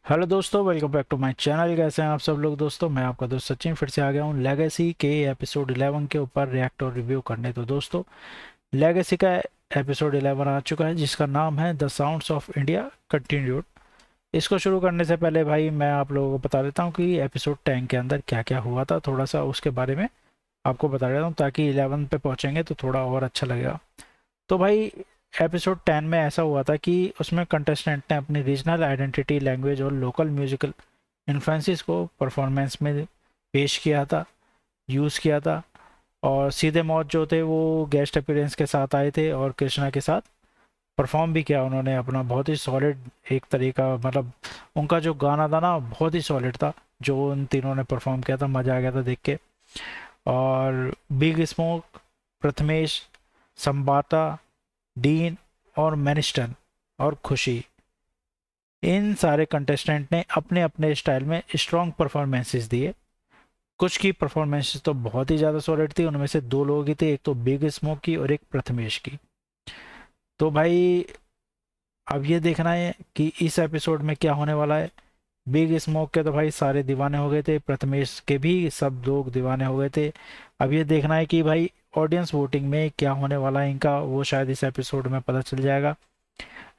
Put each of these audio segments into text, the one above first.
Hello दोस्तों, welcome back to my channel. कैसे हैं आप सब लोग दोस्तों। मैं आपका दोस्त सचिन फिर से आ गया हूँ लेगेसी के एपिसोड 11 के ऊपर रिएक्ट और रिव्यू करने। तो दोस्तों, लेगेसी का एपिसोड 11 आ चुका है जिसका नाम है the sounds of India continued. इसको शुरू करने से पहले भाई मैं आप लोगों को बता देता हूँ कि एपिसोड 10 के अंदर क्या क्या हुआ था, थोड़ा सा उसके बारे में आपको बता देता हूँ ताकि 11 पे पहुँचेंगे तो थोड़ा और अच्छा लगेगा। तो भाई एपिसोड 10 में ऐसा हुआ था कि उसमें कंटेस्टेंट ने अपनी रीजनल आइडेंटिटी, लैंग्वेज और लोकल म्यूजिकल इन्फ्लुएंसेस को परफॉर्मेंस में पेश किया था, यूज़ किया था। और सीधे मौत जो थे वो गेस्ट अपीयरेंस के साथ आए थे और कृष्णा के साथ परफॉर्म भी किया उन्होंने अपना बहुत ही सॉलिड एक तरीका। मतलब उनका जो गाना था ना बहुत ही सॉलिड था जो उन तीनों ने परफॉर्म किया था, मज़ा आ गया था देख के। और बिग स्मोक, प्रथमेश, संबाता, डीन और मैनिस्टन और खुशी, इन सारे कंटेस्टेंट ने अपने अपने स्टाइल में स्ट्रॉन्ग परफॉर्मेंसेस दिए। कुछ की परफॉर्मेंसेस तो बहुत ही ज़्यादा सॉलिड थी, उनमें से दो लोगों की थी, एक तो बिग स्मोक की और एक प्रथमेश की। तो भाई अब ये देखना है कि इस एपिसोड में क्या होने वाला है। बिग स्मोक के तो भाई सारे दीवाने हो गए थे, प्रथमेश के भी सब लोग दीवाने हो गए थे। अब ये देखना है कि भाई ऑडियंस वोटिंग में क्या होने वाला है इनका, वो शायद इस एपिसोड में पता चल जाएगा।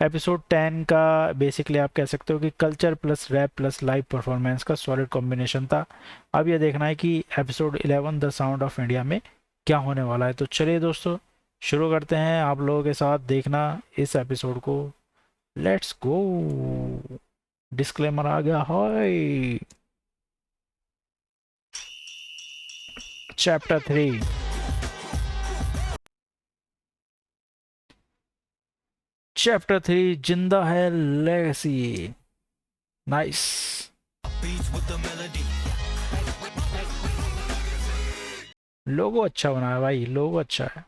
एपिसोड 10 का बेसिकली आप कह सकते हो कि culture plus rap plus live performance का सॉलिड कॉम्बिनेशन था। अब ये देखना है कि episode 11 the sound of India में क्या होने वाला है। तो चलिए दोस्तों शुरू करते हैं आप लोगों के साथ देखना इस एपिसोड को। Let's go. डिस्क्लेमर आ गया। हाय चैप्टर 3। चैप्टर 3 जिंदा है लेगेसी। नाइस। लोगो अच्छा बना है भाई, लोगो अच्छा है।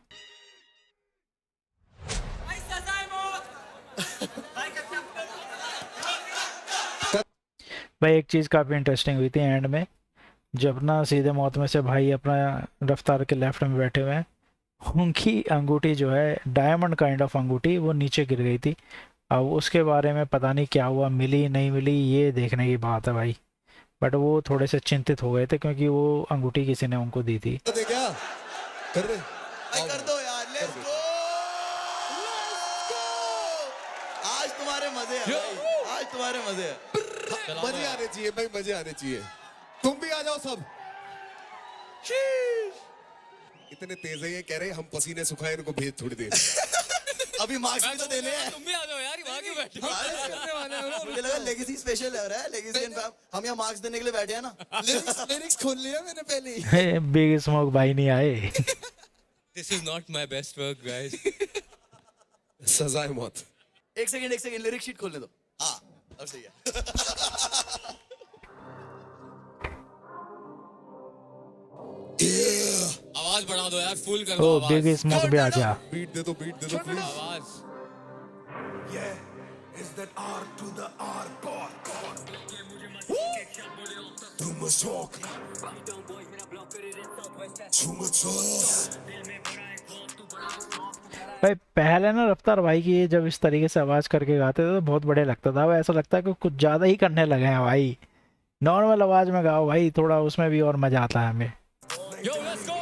भाई एक चीज़ काफ़ी इंटरेस्टिंग हुई थी एंड में, जब ना सीधे मौत में से भाई अपना रफ्तार के लेफ्ट में बैठे हुए हैं, उनकी अंगूठी जो है डायमंड काइंड ऑफ अंगूठी वो नीचे गिर गई थी। अब उसके बारे में पता नहीं क्या हुआ, मिली नहीं मिली ये देखने की बात है भाई। बट वो थोड़े से चिंतित हो गए थे क्योंकि वो अंगूठी किसी ने उनको दी थी। क्या कर रहे कर दो यार, लेट्स गो। आज तुम्हारे मजे हैं भाई, आज तुम्हारे मजे हैं। मजे आने चाहिए भाई, मजे आने चाहिए। तुम भी आ जाओ सब। इतने तेज है ये, कह रहे हम पसीने सुखाए इनको भेज थोड़ी देर। अभी मार्क्स भी तो देने हैं। तुम भी आ जाओ यार, वहां क्यों बैठे हो? मुझे लगा लेगेसी स्पेशल है, लेगेसी एंड हम यहाँ मार्क्स देने के लिए बैठे हैं ना। लिरिक्स खोल लिया मैंने पहले ही। बिग स्मोक भाई नहीं आए। This is not my best work, guys. सजाए मौत। एक सेकंड लिरिक शीट खोलने दो। हाँ अब सही है। आवाज बढ़ा दो यार, फुल कर ओ दो बिग आवाज। स्मोक भी आ गया। बीट दे दो प्लीज। आवाज Yeah, is that R to the R God. Too much talk. Too much sauce. भाई पहले ना रफ्तार भाई की ये जब इस तरीके से आवाज करके गाते थे तो बहुत बढ़िया लगता था। अब ऐसा लगता है कि कुछ ज्यादा ही करने लगे हैं भाई। नॉर्मल आवाज में गाओ भाई, थोड़ा उसमें भी और मजा आता है हमें। Yo, let's go.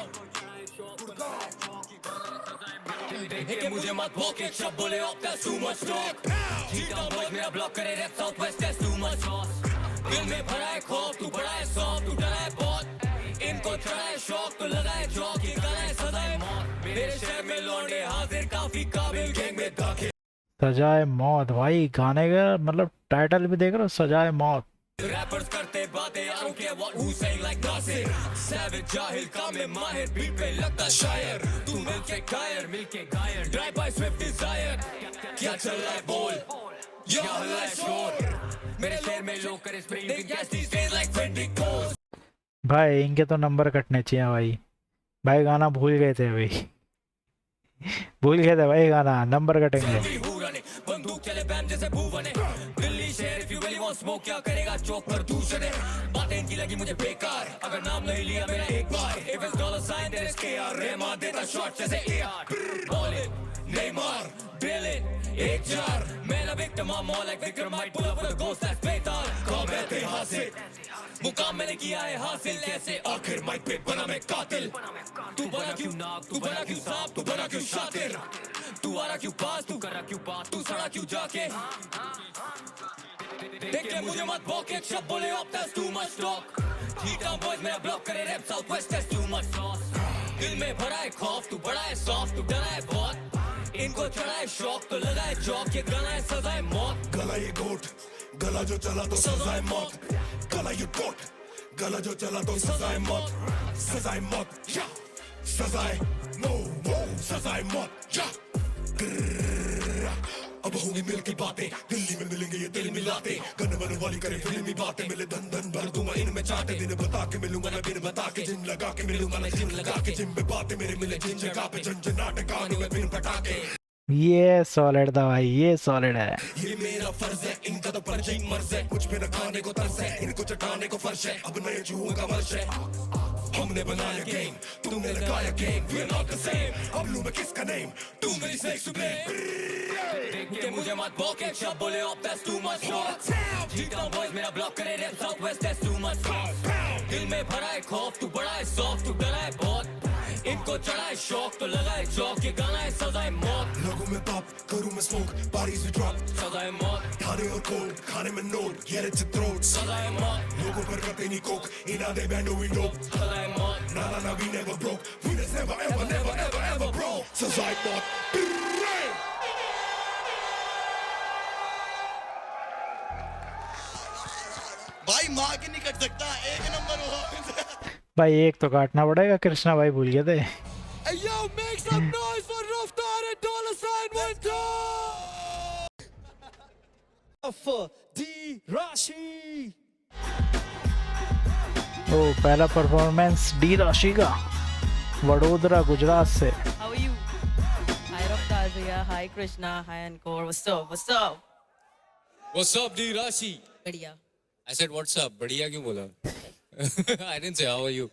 कि मुझे मत भोके शब्द बोले off that's too much talk. जीता बॉयज मेरा ब्लॉक करे rap south west that's too much sauce. दिल में भरा है खौफ, तू बड़ा है सॉफ्ट, तू डरा है बहुत। इनको चढ़ा है शौक तो लगा है जॉक, ये गाना है सदाए मौत। मेरे शहर में लौंडे हाजिर काफी काबिल, गैंग में दाखिल। सजाए मौत भाई, गाने का मतलब टाइटल भी देख रहे हो, सजाए मौत। रैपर्स करते बातें, I don't care what who's saying like Nasir. Savage जाहिल काम में माहिर, बीट पे लगता शायर। तू मिल से कायर, मिल के गायर, ड्राइव बाय स्विफ्ट डिजायर। क्या चल रहा है बोल, या हल्ला है शोर। मेरे शहर में लोग करे spray, they gas these days like Fendi goes. भाई इनके तो नंबर कटने चाहिए भाई। भाई गाना भूल गए थे अभी। भूल गए थे भाई गाना, नंबर कटेंगे। बंदूक चले बैम जैसे भूवने। दिल्ली शहर if you really want smoke, क्या करेगा चौक पर दूसरे। बातें इनकी लगी मुझे बेकार, अगर नाम नहीं लिया मेरा एक बार। If it's dollar sign then it's KR, Rahman देता शॉट जैसे AR। Ball it, Neymar, Bill it, 1-4। मैं ना victim, I'm more like Vikram, might pull up with a ghost that's बेताल। किया है हासिल कैसे आखिर माइक पे बना मैं कातिल तू बना क्यों नाक तू बना क्यों सांप तू बना क्यों शातिर तू आ रहा क्यों पास तू करा क्यों पास तू सड़ा क्यों जाके देख के मुझे मत भौंक एक शब्द बोले off that's too much talk heat down boys मेरा ब्लॉक करे rap south west that's too much sauce दिल में भरा है खौफ तू बड़ा है सॉफ्ट तू डरा है बहुत इनको चढ़ा है शौक तो लगा है चौक ये गला है सजा है मौत गला ये गोट गला जो चला तो सजा है मौत गला ये गोट गला जो चला तो सजा है मौत या सजा है नो सजा है मौत या अब होंगी मिल की बातें दिल्ली में मिलेंगे ये दिल मिलाते गन वन वाली करे फिल्मी बातें मिले धन धन भर दूंगा इनमें चाहते दिन बता के मिलूंगा ना बिन बता के जिम लगा के मिलूंगा ना जिम लगा के जिम में बातें मेरे मिले जिन जगह पे झंझनाट गाने में बिन पटाके ये सॉलिड था भाई, ये सॉलिड है। ये मेरा फर्ज है इनका तो पर ही मर्ज है मुझ पे न खाने को तरस है इनको चटाने को फर्श है अब नए चूहों का वर्ष है हमने बनाया गेम तुमने लगाया game we are not the same अब लूं मैं किसका नेम तू मेरी सेक्स टू ब्लेम देख के मुझे मत भौंक एक शब्द बोले off that's too much talk heat down boys मेरा ब्लॉक करे rap south west that's too much talk दिल में भरा है खौफ तू बड़ा है सॉफ्ट तू डरा है बहुत इनको चढ़ा है शौक तो लगा है चौक ये गाना है सजा है मौत लोगों में पॉप करूं मैं स्मोक बॉडीज वी ड्रॉप सजा है मौत खाने और कोल्ड खाने में not get it to throat सजा है मौत लोगों पर करते नहीं कोक इन आधे बैंडो वी डोप सजा है मौत ना we never broke we just never broke सजाए मौत भाई माँ की नहीं कट सकता एक नंबर हो भाई एक तो काटना पड़ेगा, कृष्णा भाई भूल गए थे। Hey yo, make some noise for Raftar and $1 for D Rashi. ओ पहला परफॉर्मेंस डी राशि का वडोदरा गुजरात से। How are you? Hi Raftar Bhaiya, hi Krishna, hi Encore. What's up? What's up? What's up, D Rashi? बढ़िया. I said, what's up? बढ़िया क्यों बोला? I didn't say how are you.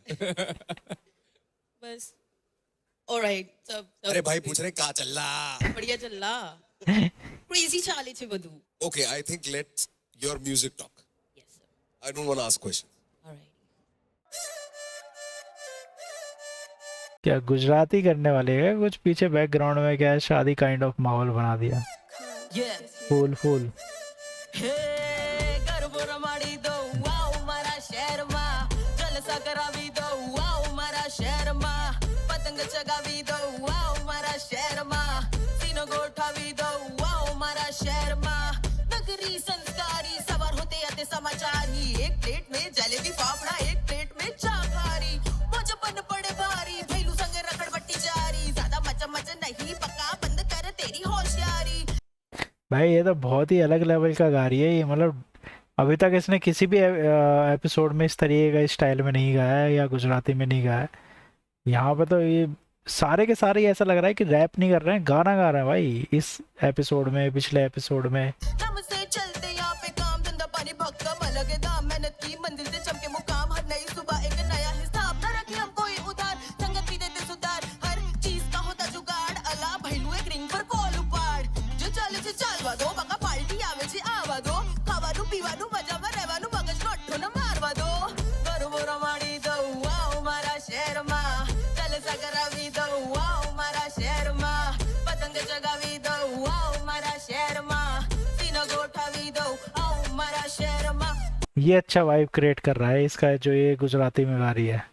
बस. Alright. सब अरे भाई पूछ रहे कहाँ चल रहा? बढ़िया चल रहा. Crazy चाले छे बधु. Okay, I think let your music talk. Yes sir. I don't want to ask questions. Alright. क्या गुजराती करने वाले हैं? कुछ पीछे बैकग्राउंड में क्या है, शादी काइंड ऑफ माहौल बना दिया। Yes. फूल फूल। Hey, गरबो रमाड़ी दो, वाओ मारा शहर माँ, जलसा करावी दो, वाओ मारा शहर माँ, पतंग चगावी दो, वाओ मारा शहर माँ, सीनो गोठावी दो, वाओ मारा शहर माँ, नगरी संस्कारी सवार होते आते समाचारी, एक प्लेट में जलेबी फाफड़ा, एक प्लेट में चाकारी, मुझपन पड़े भारी, भैलू संगे रखड़बट्टी जारी, ज्यादा मच नहीं पका, बंद कर तेरी होशियारी। भाई ये तो बहुत ही अलग लेवल का गा रही है ये, मतलब अभी तक इसने किसी भी एपिसोड में इस तरीके का स्टाइल में नहीं गाया है या गुजराती में नहीं गाया है। यहाँ पे तो ये सारे के सारे ऐसा लग रहा है कि रैप नहीं कर रहे हैं, गाना गा रहे हैं भाई इस एपिसोड में, पिछले एपिसोड में। नमस्ते चलते यहाँ पे काम धंधा पानी भक्कम अलग है दाम, मेहनत की मंजिल से चमके मुकाम, हर नई सुबह एक नया हिसाब, न रखे हम कोई उधार, संगत भी देते सुधार, हर चीज का होता जुगाड़, अला भैलू एक रिंग पर कॉल उपाड़, जो चाले से चालवा दो, बंगा पार्टी आवे से आवा दो, खावानू पीवानू मजावा रहवानू मगज नो अठ्ठो न मारवा दो, गरबो रमाड़ी दो, वाओ मारा शहर माँ, जलसा करावी दो, वाओ मारा शहर माँ, पतंग जगावी दो, वाओ मारा शहर माँ, सीना गोठावी दो, आओ मारा शहर माँ। ये अच्छा वाइब क्रिएट कर रहा है इसका, जो ये गुजराती में गा रही है।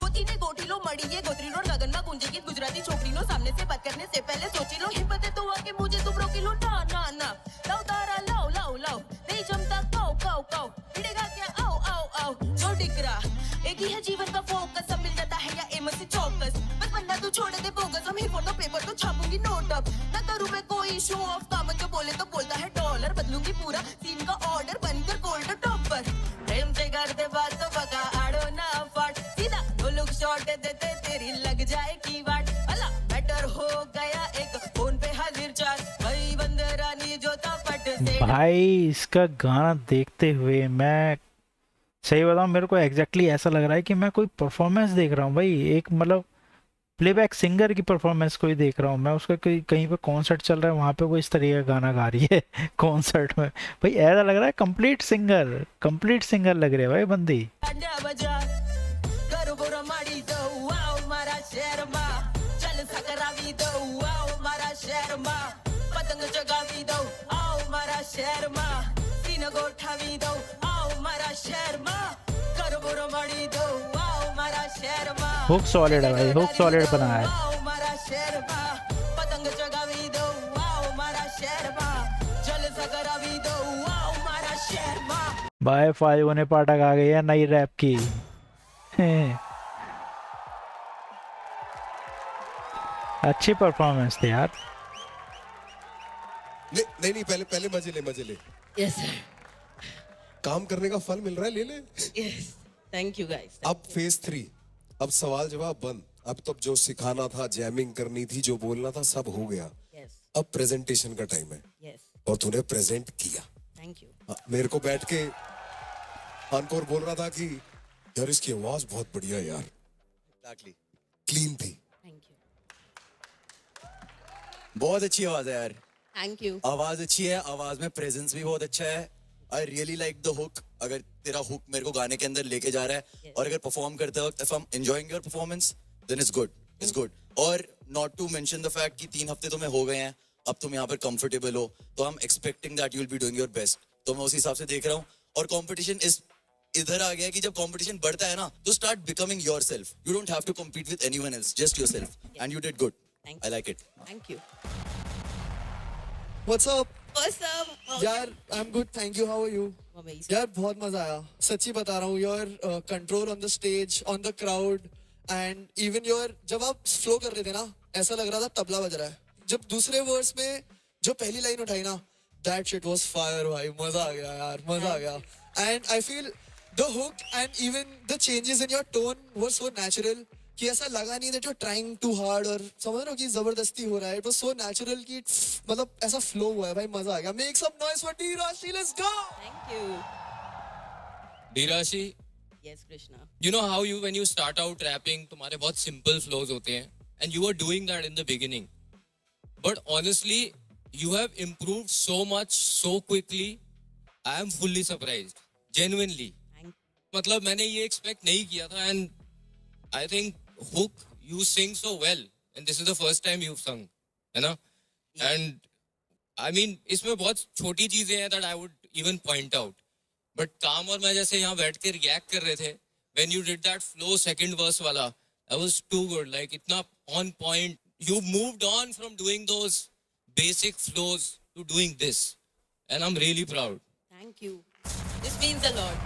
गोती ने गोटी लो मड़ी ये गोत्री रोड गगन में गूंजेगी गुजराती छोकरी नो, सामने से बात करने से पहले सोची लो, हिम्मत है तो आके मुझे तुम रोकी लो, ना ना ना, लाओ तारा लाओ लाओ लाओ, नहीं जमता काओ काओ काओ, हिड़ेगा क्या आओ आओ आओ, जो डिगरा एक ही है जीवन का फोकस, सब मिल जाता है या एम से चौकस, बस बंदा तू छोड़ दे बोगस, हम ही फोटो पेपर तो छापूंगी नोट अब, ना करूं मैं कोई शो ऑफ, काम जो बोले तो बोलता है डॉलर, बदलूंगी पूरा सीन का ऑर्डर, बनकर गोल्ड टॉपर, प्रेम से करते बात तो बका आड़ो ना फाट, सीधा दो लुक शॉट देते तेरी लग जाए की वाट, अला मैटर हो गया एक फोन पे हाजिर चार, भाई बंदरानी जोता पट से। भाई इसका गाना देखते हुए मैं सही बताऊं, मेरे को एग्जैक्टली ऐसा लग रहा है कि मैं कोई परफॉर्मेंस देख रहा हूँ भाई, एक मतलब प्लेबैक सिंगर की परफॉर्मेंस कोई देख रहा हूँ मैं, उसका कहीं पे कॉन्सर्ट चल रहा है, वहाँ पे वो इस तरीके का गाना गा रही है कॉन्सर्ट में। भाई ऐसा लग रहा है कंप्लीट सिंगर लग रही है भाई बंदी। મીંડા બજાર ગરબો રમાડી દઉં વાવ મારા શહેરમાં જલસા કરાવી દઉં વાવ મારા શહેરમાં પતંગ ચગાવી દઉં આવ મારા શહેરમાં સીન ગોઠાવી દઉં આવ મારા શહેરમાં ગરબો રમાડી દઉં વાવ મારા શહેરમાં हुक सॉलिड है भाई, हुक सॉलिड बनाया है। વાવ મારા શહેરમાં પતંગ ચગાવી દઉં વાવ મારા શહેરમાં જલસા કરાવી દઉં વાવ મારા શહેરમાં भाई 5 होने पाठक आ गई है नई रैप की। अच्छी परफॉर्मेंस थी यार। नहीं नहीं, पहले पहले मजे ले, मजे ले। यस सर काम करने का फल मिल रहा है, ले ले। यस थैंक यू गाइस अब फेज 3, अब सवाल जवाब बंद। अब तो जो सिखाना था, जैमिंग करनी थी, जो बोलना था, सब हो गया। यस अब प्रेजेंटेशन का टाइम है यस और तूने प्रेजेंट किया। थैंक यू मेरे को बैठ के अनकोर बोल रहा था कि यार इसकी आवाज बहुत बढ़िया है यार, एग्जैक्टली क्लीन थी। थैंक यू बहुत अच्छी आवाज है यार, थैंक यू आवाज अच्छी है, आवाज में प्रेजेंस भी बहुत अच्छा है। I really like the hook. अगर तेरा हुक मेरे को गाने के अंदर लेके जा रहा है और अगर परफॉर्म करते वक्त if I am enjoying your performance then it's good, it's good. और not to mention the fact कि 3 हफ्ते तुम्हें हो गए हैं, अब तुम यहाँ पर कंफर्टेबल हो, तो I am expecting that you will be doing your best. तो मैं उस हिसाब से देख रहा हूँ। और कंपटीशन इस इधर आ गया है कि जब कंपटीशन बढ़ता है ना तो start becoming yourself. You don't have to compete with anyone else, just yourself, and you did good. Thank I like it. Thank you What's up? What's up यार I'm good, thank you. How are you? Amazing यार बहुत मजा आया, सच्ची बता रहा हूँ। Your control on the stage, on the crowd, and even your जब आप फ्लो कर रहे थे ना, ऐसा लग रहा था तबला बज रहा है। जब दूसरे वर्स में जो पहली लाइन उठाई ना, दैट शिट वाज फायर भाई, मजा आ गया यार, मजा आ गया। And I feel the hook and even the changes in your tone were so natural कि ऐसा लगा नहीं that you trying too hard और समझ रहे हो कि जबरदस्ती हो रहा है। इट वाज सो नेचुरल कि मतलब ऐसा फ्लो हुआ है भाई, मजा आ गया। Make some noise for Dhirashi, let's go. Thank you Dhirashi, yes Krishna you know how you when you start out rapping तुम्हारे बहुत simple flows होते हैं and you were doing that in the beginning, but honestly you have improved so much so quickly. I am fully surprised, genuinely. Thank मतलब मैंने ये expect नहीं किया था and I think hook you sing so well and this is the first time you've sung, है ना? And I mean इसमें बहुत छोटी चीजें हैं that I would even point out, but काम और मैं जैसे यहाँ बैठ के react कर रहे थे when you did that flow second verse वाला, that was too good, like इतना on point. You moved on from doing those basic flows to doing this and I'm really proud. Thank you this means a lot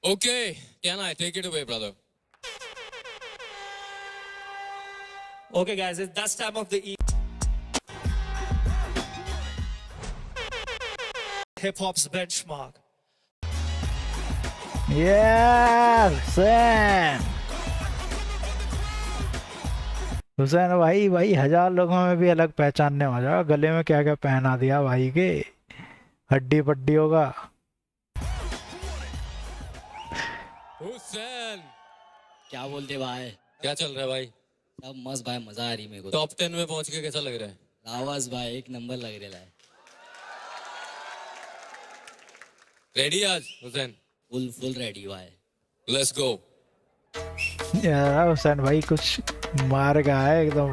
Okay, can I take it away, brother? Okay, guys, it's that time of the hip hop's benchmark. यार हुसैन भाई, भाई 1000 लोगों में भी अलग पहचानने हो जाओ। गले में क्या क्या पहना दिया भाई के, हड्डी पट्टी होगा। हुसैन, क्या बोलते भाई? क्या चल रहा है भाई? सब मस्त भाई, मजा आ रही मेरे को। टॉप 10 में पहुंच के कैसा लग रहा है? आवाज भाई एक नंबर लग रहा है। रेडी आज हुसैन? फुल रेडी भाई। लेट्स गो। यार हुसैन भाई कुछ मार का है एकदम।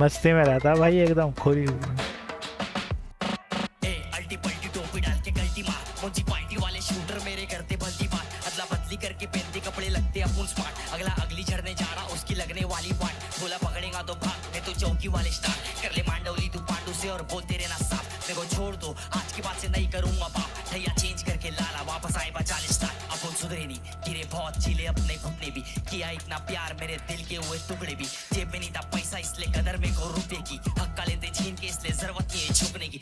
मस्ती में रहता भाई एकदम खोरी। अल्टी पल्टी टोपी डाल के गलती मार, मुंजी पार्टी वाले शूटर मेरे करते भलती बात, अदला बदली करके पहनते कपड़े लगते अपन स्मार्ट, अगला अगली झड़ने जा रहा उसकी लगने वाली पार्ट, बोला पकड़ेगा तो भाग मैं तो चौकी वाले स्टार, कर ले मांडवली तू पांडू से और बोलते रहना साफ, मेरे को छोड़ दो आज के बाद से नहीं करूंगा बाप, भैया चेंज करके लाला वापस आए बचा ले स्टार, अपन सुधरे नहीं गिरे बहुत चिले अपने घुटने भी, किया इतना प्यार मेरे दिल के हुए टुकड़े भी, जेब में नहीं था पैसा इसलिए कदर में को रुपए की, हक्का लेते छीन के इसलिए जरूरत नहीं है झुकने की।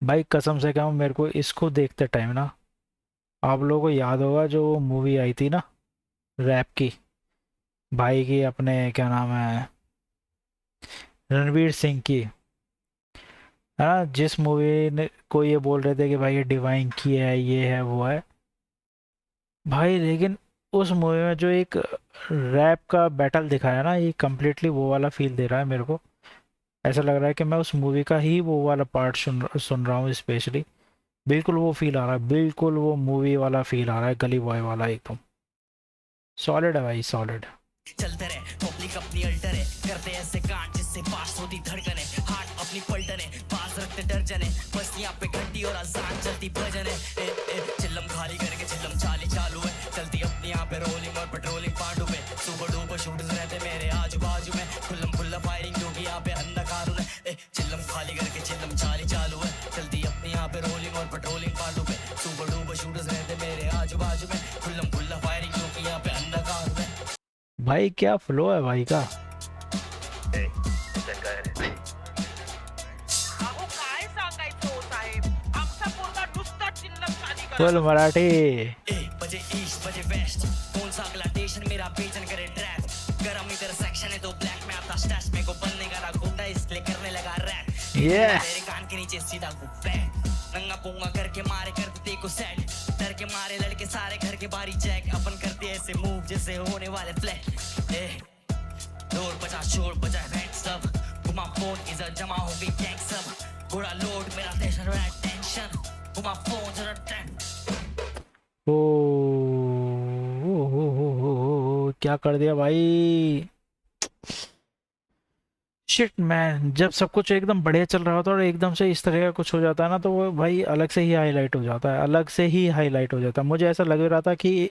भाई कसम से कहूँ, मेरे को इसको देखते टाइम ना, आप लोगों को याद होगा जो मूवी आई थी ना रैप की, भाई की, अपने क्या नाम है, रणवीर सिंह की, है ना, जिस मूवी ने को ये बोल रहे थे कि भाई ये डिवाइन की है, ये है वो है भाई, लेकिन उस मूवी में जो एक रैप का बैटल दिखाया ना, ये कम्प्लीटली वो वाला फील दे रहा है मेरे को। ऐसा लग रहा है कि मैं उस मूवी का ही वो वाला पार्ट सुन रहा हूँ, स्पेशली बिल्कुल वो फील आ रहा है, बिल्कुल वो मूवी वाला फील आ रहा है, गली बॉय वाला एकदम सॉलिड है भाई, सॉलिड। चलते रहे पब्लिक अपनी अल्टर है, करते ऐसे कांड जिससे पास होती धड़कने, हार्ट अपनी पलटने, पास रखते दर्जने, बस यहाँ पे घंटी और अजान चलती भजन है। चिल्लम खाली करके चिल्लम चाली चालू है, चलती अपनी यहाँ पे रोलिंग और पेट्रोलिंग पांडू पे, सुबह डूबो शूटर्स रहते मेरे आजू बाजू में, खुल्लम खुल्ला फायरिंग क्योंकि यहाँ पे अंधकार है। चिल्लम खाली करके चिल्लम चाली चालू है, चलती अपनी यहाँ पे रोलिंग और पेट्रोलिंग पांडू पे, सुबह डूबो शूटर्स रहते मेरे आजू बाजू में, खुल्लम खुल्ला फायरिंग क्योंकि यहाँ पे अंधकार है। भाई क्या फ्लो है भाई का। फुल मराठी। बजे ईस्ट बजे वेस्ट, कौन सा अगला स्टेशन मेरा बेचन करे ड्रैप, गरम इधर सेक्शन है तो ब्लैक में आता स्टैश, मेरे को बनने का ना गुंडा इसलिए करने लगा रैप, मेरे कान के नीचे सीधा गुप्पे, नंगा पुंगा करके मारे करते ते को सेट, डर के मारे लड़के सारे घर के बारी चेक, अपन करते ऐसे मूव जैसे होने वाले फ्लैट, डोर बजा शोर बजा रेड सब, घुमा फोन इधर जमा हो गई गैंग सब, घोड़ा लोड मेरा टेंशन रहा टेंशन, घुमा फोन जरा टैंक। क्या कर दिया भाई, शिट मैन। जब सब कुछ एकदम बढ़िया चल रहा होता है और एकदम से इस तरह का कुछ हो जाता है ना, तो वो भाई अलग से ही हाईलाइट हो जाता है, अलग से ही हाईलाइट हो जाता है। मुझे ऐसा लग रहा था कि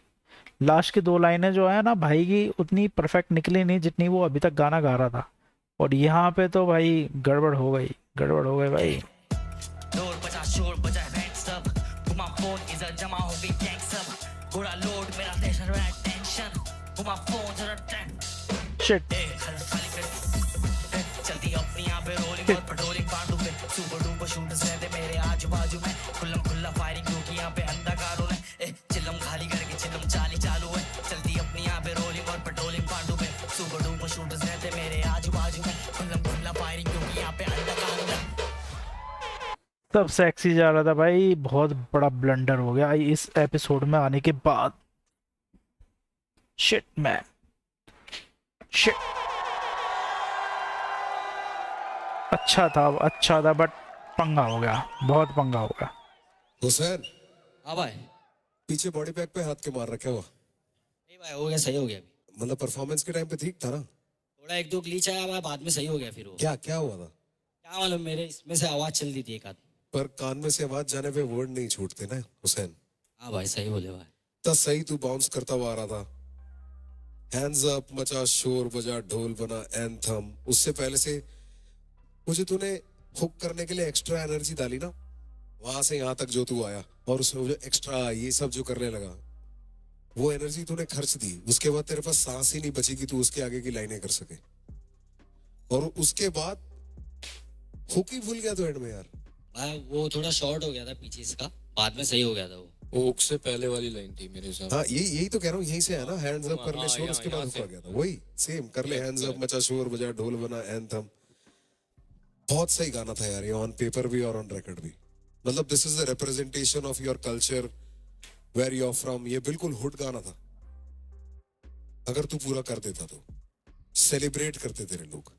लास्ट की 2 लाइनें जो है ना भाई की उतनी परफेक्ट निकली नहीं जितनी वो अभी तक गाना गा रहा था, और यहाँ पे तो भाई गड़बड़ हो गई, गड़बड़ हो गई भाई। डोर बजा शोर बजा रेड सब, घुमा फोन इधर जमा हो गई गैंग सब, घोड़ा लोड मेरा टेंशन रहा टेंशन, घुमा फोन जरा टैंक। शिट चलती अपनी यहाँ पे रोलिंग और पेट्रोलिंग पांडू पे, सुपर डुपर शूटर्स रहते मेरे आजू बाजू में, खुल्लम खुल्ला फायरिंग क्योंकि यहाँ पे अंधकार है, चिल्लम खाली करके चिल्लम चाली चालू है, चलती अपनी यहाँ पे रोलिंग और पेट्रोलिंग पांडू पे, सुपर डुपर शूटर्स रहते मेरे आजू बाजू में, खुल्लम खुल्ला फायरिंग क्योंकि यहाँ पे अंधकार है। तब सेक्सी जा रहा था भाई, बहुत बड़ा ब्लंडर हो गया इस एपिसोड में आने के बाद। Shit man, shit. अच्छा था बट पंगा हो गया, बहुत पंगा हो गया। हुसैन हाँ भाई, पीछे बॉडी पैक पे हाथ के मार रखे हुआ, नहीं भाई हो गया, सही हो गया अभी, मतलब परफॉर्मेंस के टाइम पे ठीक था ना? थोड़ा 1-2 ग्लिच आया भाई, बाद में सही हो गया फिर वो। क्या क्या हुआ था? क्या मालूम, मेरे इसमें से आवाज चल रही थी एक आध। पर कान में से आवाज जाने पे वर्ड नहीं छूटते ना हुसैन। हाँ भाई सही बोले भाई। तब सही तू बाउंस करता हुआ आ रहा था, हैंड्स अप मचा शोर बजा ढोल बना एंथम, उससे पहले से मुझे तूने हुक करने के लिए एक्स्ट्रा एनर्जी डाली ना, वहां से यहाँ तक जो तू आया, और उसमें जो एक्स्ट्रा ये सब जो करने लगा, वो एनर्जी तूने खर्च दी, उसके बाद तेरे पास सांस ही नहीं बची कि तू उसके आगे की लाइनें कर सके, और उसके बाद हुक ही भूल गया तो एंड में यार। भाई वो थोड़ा शॉर्ट हो गया था पीछे इसका, बाद में सही हो गया था वो हुक से पहले वाली लाइन थी मेरे हिसाब से। हाँ यही तो कह रहा हूँ, यहीं से है ना, हैंड्स अप कर ले शोर, उसके बाद हुक आ गया था, वही सेम कर ले, हैंड्स अप मचा शोर बजा ढोल बना एंथम। बहुत सही गाना था यार ये, ऑन पेपर भी और ऑन रिकॉर्ड भी, मतलब this is the representation of your culture where you are from. ये बिल्कुल हुड गाना था, अगर तू पूरा कर देता तो सेलिब्रेट करते तेरे लोग।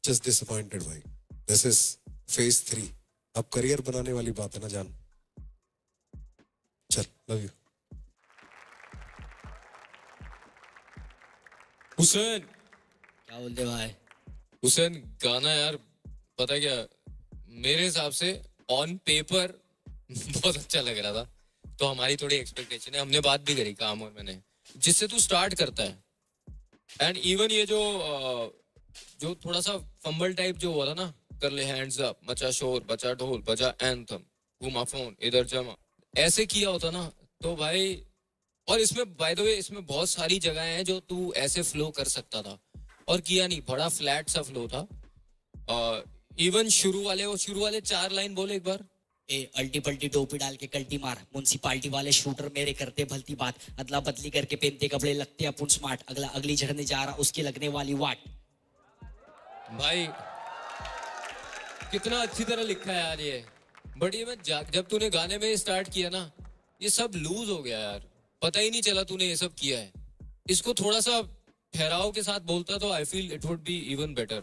जस्ट डिसअपॉइंटेड भाई, दिस इज फेज 3, अब करियर बनाने वाली बात है ना जान। चल लव यू। हुसैन क्या बोलते भाई। हुसैन गाना यार पता क्या, मेरे हिसाब से ऑन पेपर बहुत अच्छा लग रहा था, तो हमारी थोड़ी एक्सपेक्टेशन है, हमने बात भी करी काम और मैंने, जिससे तू स्टार्ट करता है, एंड इवन ये जो थोड़ा सा फंबल टाइप जो हुआ था ना, कर ले हैंड्स अप मचा शोर बचा ढोल बजा एंथम, घुमा फोन इधर जमा, ऐसे किया होता ना तो भाई, और इसमें बाय द वे इसमें बहुत सारी जगह हैं जो तू ऐसे फ्लो कर सकता था और किया नहीं, बड़ा फ्लैट सा फ्लो था। इवन शुरू वाले 4 लाइन बोले एक बार, अल्टी पल्टी टोपी डाल के कल्टी मार, म्युनिसिपालिटी वाले शूटर मेरे करते भलती बात, अदला बदली करके पहनते कपड़े लगते अपन स्मार्ट, अगला अगली झड़ने जा रहा उसकी लगने वाली वाट। भाई कितना अच्छी तरह लिखा है यार ये, बट ये जब तूने गाने में स्टार्ट किया ना, ये सब लूज हो गया यार, पता ही नहीं चला तूने ये सब किया है। इसको थोड़ा सा ठहराव के साथ बोलता तो I feel it would be even better.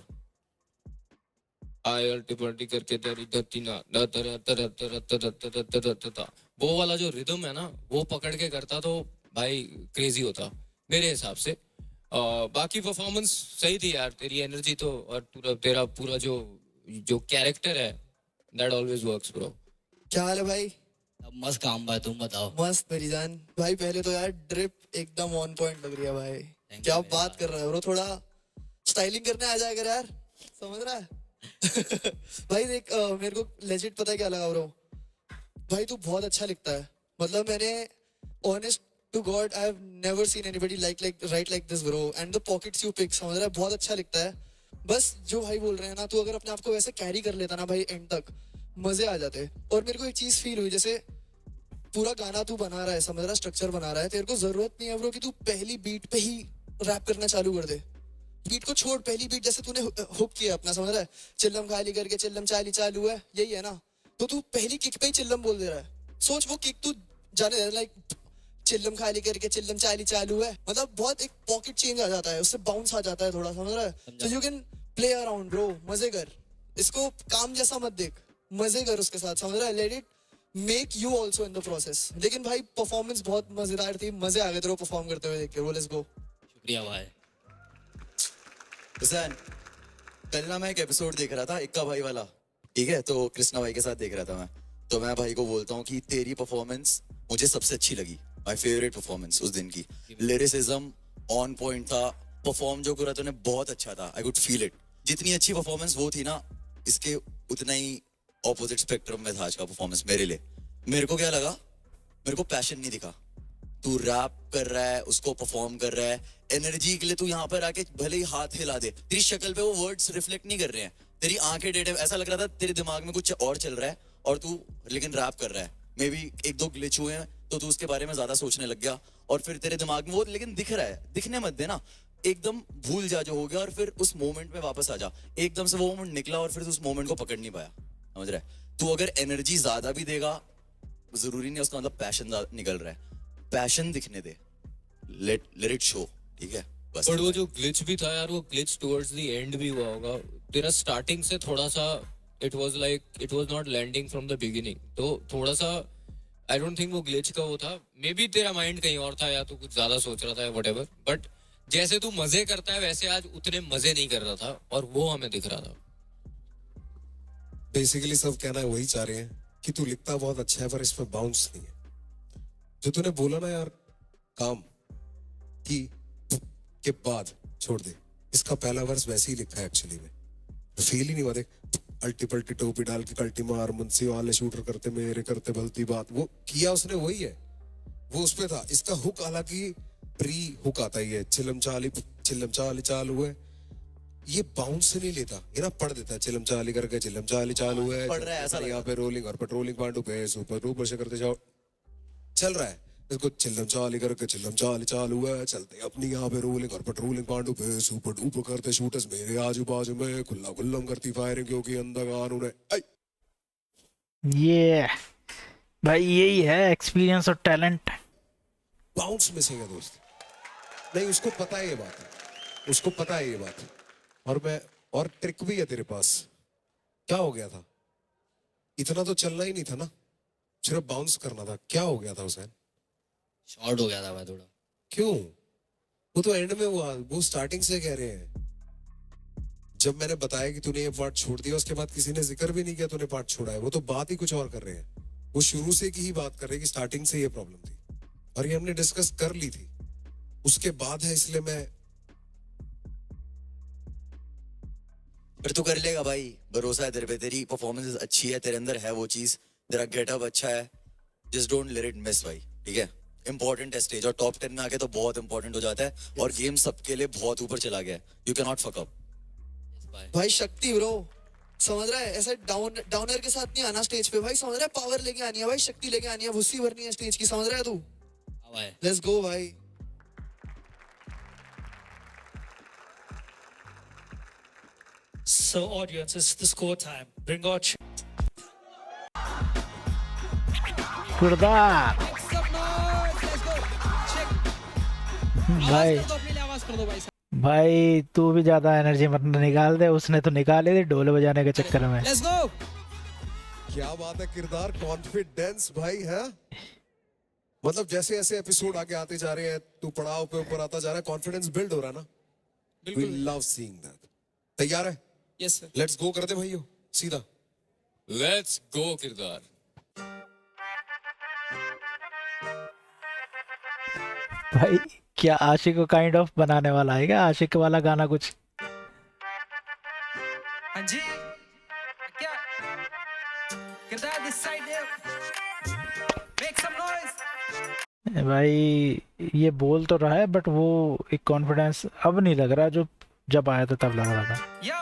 आय अल्टी पल्टी करके तेरी धरती ना द तर तर तर तर तर तर तर वो वाला जो रिदम है ना वो पकड़ के करता तो भाई क्रेजी होता मेरे हिसाब से। बाकी परफॉर्मेंस सही थी यार, तेरी एनर्जी तो और पूरा तेरा पूरा जो जो कैरेक्टर है दैट ऑलवेज वर्क्स ब्रो। क्या हाल है भाई? मस्त काम भाई, तुम बताओ। मस्त मेरी जान। भाई पहले तो यार ड्रिप एकदम ऑन पॉइंट लग रही है भाई। you क्या very बात कर रहा है ब्रो, थोड़ा स्टाइलिंग करने आ जाएगा यार, समझ रहा है? भाई देख मेरे को लेजिट पता है क्या लगा ब्रो, भाई तू बहुत अच्छा लिखता है। मतलब मैंने honest to God I have never seen anybody like write like this bro, and the pockets you pick, समझ रहा है? बहुत अच्छा लिखता है। बस जो भाई बोल रहे हैं ना, तू अगर अपने आप को वैसे कैरी कर लेता ना भाई एंड तक, मजे आ जाते। और मेरे को एक चीज फील हुई, जैसे पूरा गाना तू बना रहा है, समझ रहा है, स्ट्रक्चर बना रहा है, तेरे को जरूरत नहीं है ब्रो कि तू पहली बीट पे ही रैप करना चालू कर दे। बीट को छोड़, पहली बीट जैसे तूने हुक किया अपना, समझ रहा है, चिल्लम खाली करके चिल्लम चाली चालू है, यही है ना, तो तू पहली किक पे ही चिल्लम बोल दे रहा है। सोच वो किक तू जाने दे, लाइक चिल्लम खाली करके चिल्लम चाली चालू है, मतलब बहुत एक पॉकेट चेंज आ जाता है, उससे बाउंस आ जाता है थोड़ा, समझ रहा है? तो you can play around bro, मजे कर, इसको काम जैसा मत देख, मजे कर उसके साथ, समझ रहा है? Let it make you also in the process. लेकिन भाई परफॉर्मेंस बहुत मजेदार थी, मजे आ गए तेरे को परफॉर्म करते हुए देख के। Let's go. शुक्रिया भाई। हुसैन, कल ना मैं एक एपिसोड देख रहा था इक्का भाई वाला, ठीक है? तो कृष्णा भाई के साथ देख रहा था मैं, तो मैं भाई को बोलता हूँ कि तेरी परफॉर्मेंस मुझे सबसे अच्छी लगी, माय फेवरेट परफॉर्मेंस उस दिन की। लिरिसिज्म ऑन पॉइंट था, परफॉर्म जो करा तूने बहुत अच्छा था, आई कुड फील इट। जितनी अच्छी परफॉर्मेंस वो थी ना, इसके उतना ही ऑपोजिट स्पेक्ट्रम में था आज का परफॉर्मेंस मेरे लिए। मेरे को क्या लगा, मेरे को पैशन नहीं दिखा। तू रैप कर रहा है, उसको परफॉर्म कर रहा है, एनर्जी के लिए तू यहाँ पर आके भले ही हाथ हिला दे, तेरी शक्ल पे वो वर्ड्स रिफ्लेक्ट नहीं कर रहे हैं, तेरी आंखें डेटे, ऐसा लग रहा था तेरे दिमाग में कुछ और चल रहा है और तू लेकिन रैप कर रहा है। मे बी एक दो ग्लिच हुए हैं तो तू उसके बारे में ज्यादा सोचने लग गया, और फिर तेरे दिमाग में वो लेकिन दिख रहा है, दिखने मत देना, एकदम भूल जा जो हो गया, और फिर उस मोमेंट में वापस आ जा। एकदम से वो मोमेंट निकला और फिर उस मोमेंट को पकड़ नहीं पाया, समझ रहा है? तू अगर एनर्जी ज्यादा भी देगा, जरूरी नहीं उसका मतलब पैशन निकल रहा है, पैशन दिखने दे, लेट इट शो, ठीक है? बस। बट वो जो ग्लिच भी था यार, वो ग्लिच टुवर्ड्स द एंड भी हुआ होगा। तेरा स्टार्टिंग से थोड़ा सा it was not landing from the beginning, तो थोड़ा सा आई डोंट थिंक वो ग्लिच का वो था। मे बी तेरा माइंड कहीं और था, या तो कुछ ज्यादा सोच रहा था, या व्हाटएवर। बट जैसे तू मजे करता है वैसे आज उतने मजे नहीं कर रहा था, और वो हमें दिख रहा था। बेसिकली सब कहना वही चाह रहे हैं कि तू लिखता बहुत अच्छा है पर इसमें बाउंस नहीं है। जो तूने बोला ना यार, काम की के बाद छोड़ दे, इसका पहला वर्स वैसे ही लिखा है एक्चुअली में, फील ही नहीं हुआ। देख, अल्टी पल्टी टोपी डाल के कल्टी मार, मुंशी वाले शूटर करते मेरे करते भलती बात, वो किया उसने वही है, वो उसपे था। इसका हुक हालांकि प्री हुक आता ही है, चिल्लम चाली चालू है, ये बाउंस से नहीं लेता, ये ना पढ़ देता है, चिल्लम चाली करके चिल्लम चाली चालू है, पढ़ रहा है ऐसा यहाँ पे रोलिंग और पेट्रोलिंग पांडू पे सुपर ऊपर से करते जाओ, चल रहा है। इसको चिल्लम चाली करके चिल्लम चाली चालू है, चलते अपनी यहाँ पे रोलिंग और पेट्रोलिंग पांडू पे सुपर डुपर करते शूटर्स मेरे आजू बाजू में खुल्ला खुल्लम करती फायरिंग, क्योंकि अंदर कानून है। ये भाई यही है एक्सपीरियंस और टैलेंट। बाउंस मिसिंग है दोस्त, नहीं उसको पता है ये बात है, उसको पता है ये बात। और ट्रिक भी है तेरे पास। क्या हो गया था, इतना तो चलना ही नहीं था ना, सिर्फ बाउंस करना था। क्या हो गया था हुसैन? शॉर्ट हो गया था भाई थोड़ा। क्यों? वो तो एंड में हुआ, वो स्टार्टिंग से कह रहे हैं। जब मैंने बताया कि तूने ये पार्ट छोड़ दिया, उसके बाद किसी ने जिक्र भी नहीं किया तूने पार्ट छोड़ा है। वो तो बात ही कुछ और कर रहे हैं, वो शुरू से की ही बात कर रहे हैं कि स्टार्टिंग से ये प्रॉब्लम थी, और ये हमने डिस्कस कर ली थी, उसके बाद है, इसलिए मैं। पर तू कर लेगा भाई, भरोसा है तेरे पे, तेरी परफॉर्मेंस अच्छी है, तेरे अंदर है वो चीज, तेरा गेटअप अच्छा है, just don't let it miss भाई, ठीक है? इंपॉर्टेंट है स्टेज, और टॉप 10 में आके तो बहुत इंपॉर्टेंट हो जाता है, और गेम सबके लिए बहुत ऊपर चला गया है, you can not fuck up. भाई शक्ति ब्रो, समझ रहा है? ऐसा डाउनर के साथ नहीं आना स्टेज पे भाई, समझ रहा है? पावर लेके आनी है भाई, शक्ति लेके आनी है, भुस्सी भरनी है स्टेज की, समझ रहा है तू? लेट्स गो भाई। So audience, it's the score time. Bring out किरदार भाई भाई तू भी ज्यादा एनर्जी मत निकाल दे, उसने तो निकाली थी ढोल बजाने के चक्कर में। Let's go. क्या बात है, किरदार कॉन्फिडेंस भाई है। मतलब जैसे जैसे एपिसोड आगे आते जा रहे हैं, तू पड़ाव पे ऊपर आता जा रहा है, कॉन्फिडेंस बिल्ड हो रहा है ना। We love seeing that. तैयार है? Yes sir. लेट्स गो करते भाइयों, सीधा। लेट्स गो किरदार। भाई क्या आशिक को काइंड ऑफ बनाने वाला है क्या, आशिक वाला गाना कुछ? हाँ जी, क्या किरदार this side make some noise. भाई ये बोल तो रहा है बट वो एक कॉन्फिडेंस अब नहीं लग रहा जो जब आया था तब लग रहा था। यो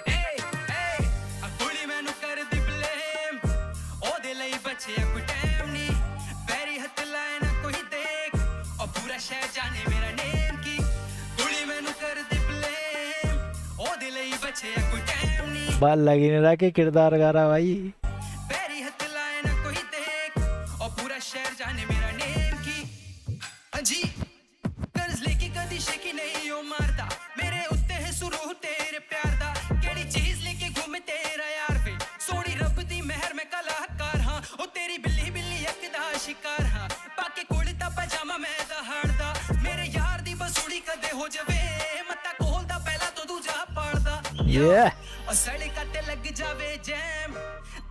ए ए अकुली मैनू कर दी ब्लेम ओदे ਲਈ बचे कोई टाइम नहीं पैरी हथ लाए ना कोई देख और पूरा शहर जाने मेरा नेम की कुली मैनू कर दी ब्लेम ओदे ਲਈ बचे कोई टाइम नहीं बाल लग ही नहीं रहा कि किरदार गा रहा भाई। पैरी हथ लाए ना कोई देख और पूरा शहर जाने मेरा नेम की अजी कर्ज लेके कदी शेकी नहीं ओ मारदा मेरे उत्ते है सुरूह तेरे प्यार दा केड़ी चीज लेके घूमे तेरा यार वे सोनी रब दी मेहर में कलाकार हां ओ तेरी बिल्ली बिल्ली एक दा शिकार हां पाके कुड़ता पजामा मैं दा हड़दा मेरे यार दी बसुड़ी कदे हो जावे मत्ता खोलदा पहला तो दूजा पड़दा ये और सड़का ते लग जावे जैम